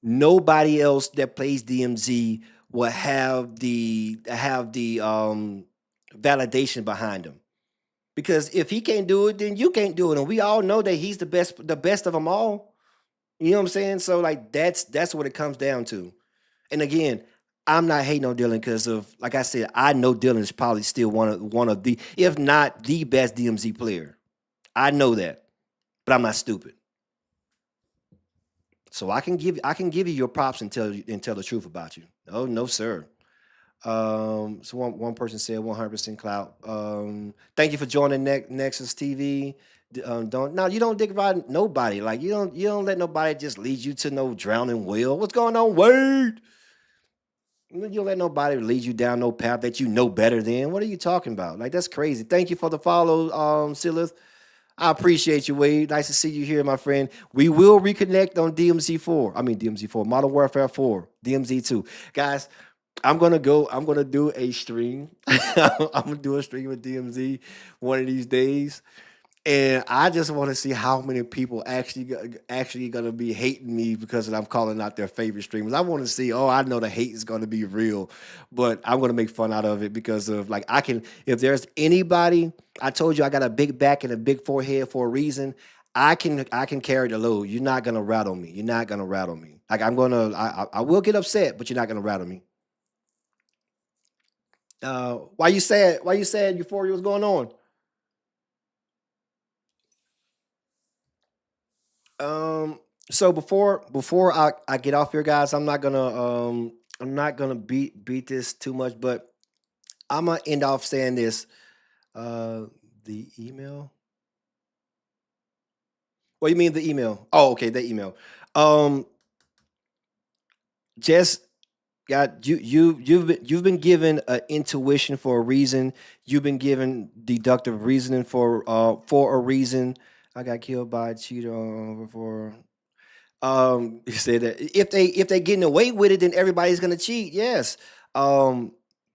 Nobody else that plays DMZ will have the validation behind him. Because if he can't do it, then you can't do it. And we all know that he's the best of them all. You know what I'm saying? So like that's what it comes down to. And again, I'm not hating on Dylan because of, like I said, I know Dylan is probably still one of the, if not the best DMZ player. I know that, but I'm not stupid. So I can give you your props and tell the truth about you. Oh no, sir. So one person said 100% clout. Thank you for joining Nexus TV. You don't dick ride nobody. Like you don't let nobody just lead you to no drowning well. What's going on, Wade? You don't let nobody lead you down no path that you know better than. What are you talking about? Like, that's crazy. Thank you for the follow, Silith. I appreciate you, Wade. Nice to see you here, my friend. We will reconnect on DMZ4, Modern Warfare 4, DMZ2. Guys, I'm gonna do a stream. I'm gonna do a stream with DMZ one of these days. And I just want to see how many people actually gonna be hating me because I'm calling out their favorite streamers. I want to see. Oh, I know the hate is gonna be real, but I'm gonna make fun out of it because of like I can. If there's anybody, I told you I got a big back and a big forehead for a reason. I can carry the load. You're not gonna rattle me. You're not gonna rattle me. Like I will get upset, but you're not gonna rattle me. Why you sad? Euphoria was going on? So before I get off here, guys, I'm not gonna beat this too much, but I'm gonna end off saying this. The email. What do you mean the email? Oh, okay, the email. Just got you've been given an intuition for a reason. You've been given deductive reasoning for a reason. I got killed by a cheater before. He said that if they getting away with it, then everybody's gonna cheat. Yes. But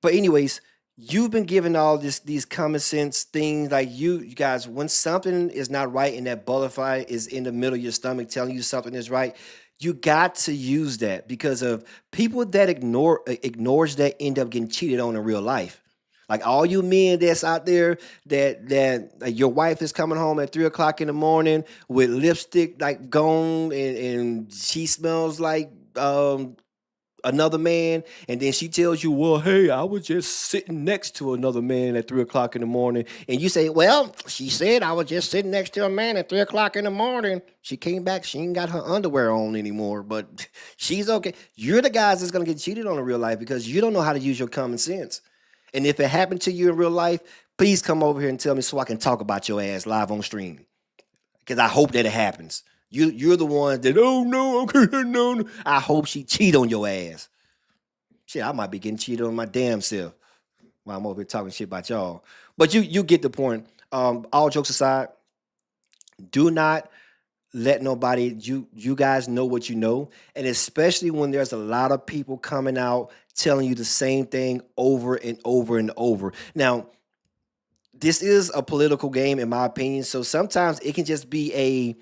anyways, you've been given all these common sense things. Like you guys, when something is not right and that butterfly is in the middle of your stomach telling you something is right, you got to use that because of people that ignores that end up getting cheated on in real life. Like all you men that's out there that your wife is coming home at 3 o'clock in the morning with lipstick like gone and she smells like another man, and then she tells you, well, hey, I was just sitting next to another man at 3 o'clock in the morning, and you say, well, she said I was just sitting next to a man at 3 o'clock in the morning. She came back, she ain't got her underwear on anymore, but she's okay. You're the guys that's gonna get cheated on in real life because you don't know how to use your common sense. And if it happened to you in real life, please come over here and tell me so I can talk about your ass live on stream. Because I hope that it happens. You're the ones that, oh no, okay, no. I hope she cheat on your ass. Shit, I might be getting cheated on my damn self while I'm over here talking shit about y'all. But you get the point. All jokes aside, do not let nobody, you guys know what you know. And especially when there's a lot of people coming out telling you the same thing over and over and over. Now, this is a political game, in my opinion. So sometimes it can just be a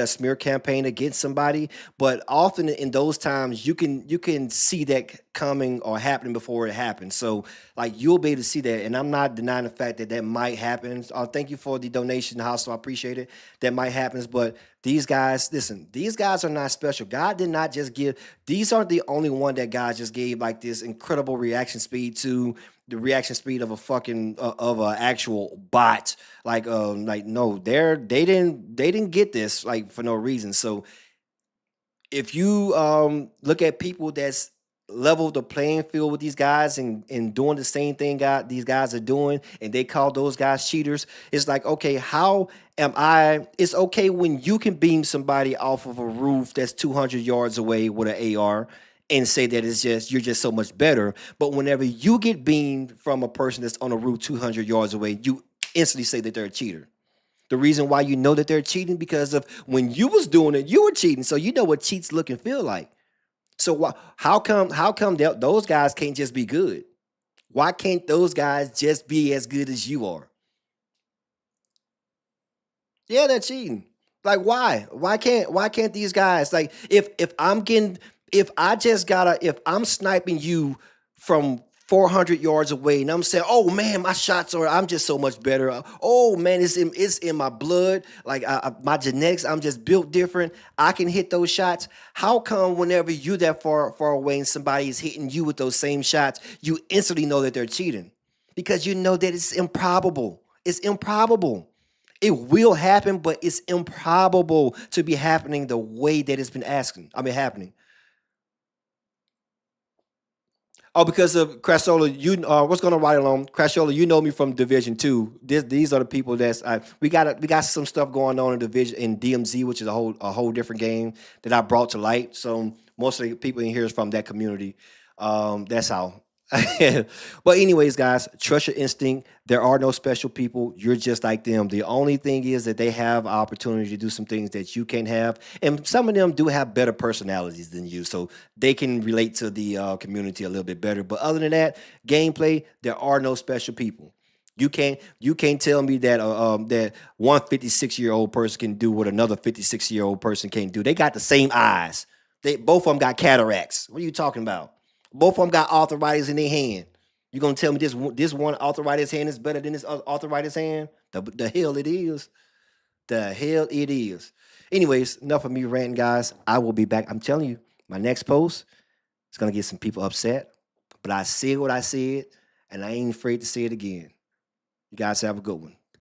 smear campaign against somebody. But often in those times, you can see that coming or happening before it happens. So like you'll be able to see that, and I'm not denying the fact that that might happen. Thank you for the donation, House. I appreciate it. That might happen, but these guys, listen, these guys are not special. God did not just give. These aren't the only one that God just gave like this incredible reaction speed to. The reaction speed of a fucking of an actual bot. Like no, they didn't get this like for no reason. So if you look at people that's level the playing field with these guys and doing the same thing these guys are doing, and they call those guys cheaters, it's like, okay, how am I? It's okay when you can beam somebody off of a roof that's 200 yards away with an AR and say that you're just so much better. But whenever you get beamed from a person that's on a roof 200 yards away, you instantly say that they're a cheater. The reason why you know that they're cheating because of when you was doing it, you were cheating. So you know what cheats look and feel like. So how come those guys can't just be good? Why can't those guys just be as good as you are? Yeah, they're cheating. Like why? Why can't these guys, like if I'm sniping you from 400 yards away and I'm saying, oh man, I'm just so much better. Oh man, it's in my blood. Like my genetics, I'm just built different. I can hit those shots. How come whenever you're that far away and somebody is hitting you with those same shots, you instantly know that they're cheating? Because you know that it's improbable. It's improbable. It will happen, but it's improbable to be happening the way that it's been happening. Oh, because of Crashola, what's going on right along? Crashola, you know me from Division 2. These are the people we got some stuff going on in DMZ, which is a whole different game that I brought to light. So most of the people in here is from that community. That's how. But anyways, guys, trust your instinct. There are no special people. You're just like them. The only thing is that they have opportunity to do some things that you can't have, and some of them do have better personalities than you, so they can relate to the community a little bit better. But other than that, gameplay, there are no special people. You can't tell me that that one 56-year-old person can do what another 56-year-old person can't do. They got the same eyes. Both of them got cataracts. What are you talking about? Both of them got arthritis in their hand. You gonna tell me this one arthritis hand is better than this arthritis hand? The hell it is. The hell it is. Anyways, enough of me ranting, guys. I will be back. I'm telling you, my next post is gonna get some people upset. But I said what I said, and I ain't afraid to say it again. You guys have a good one.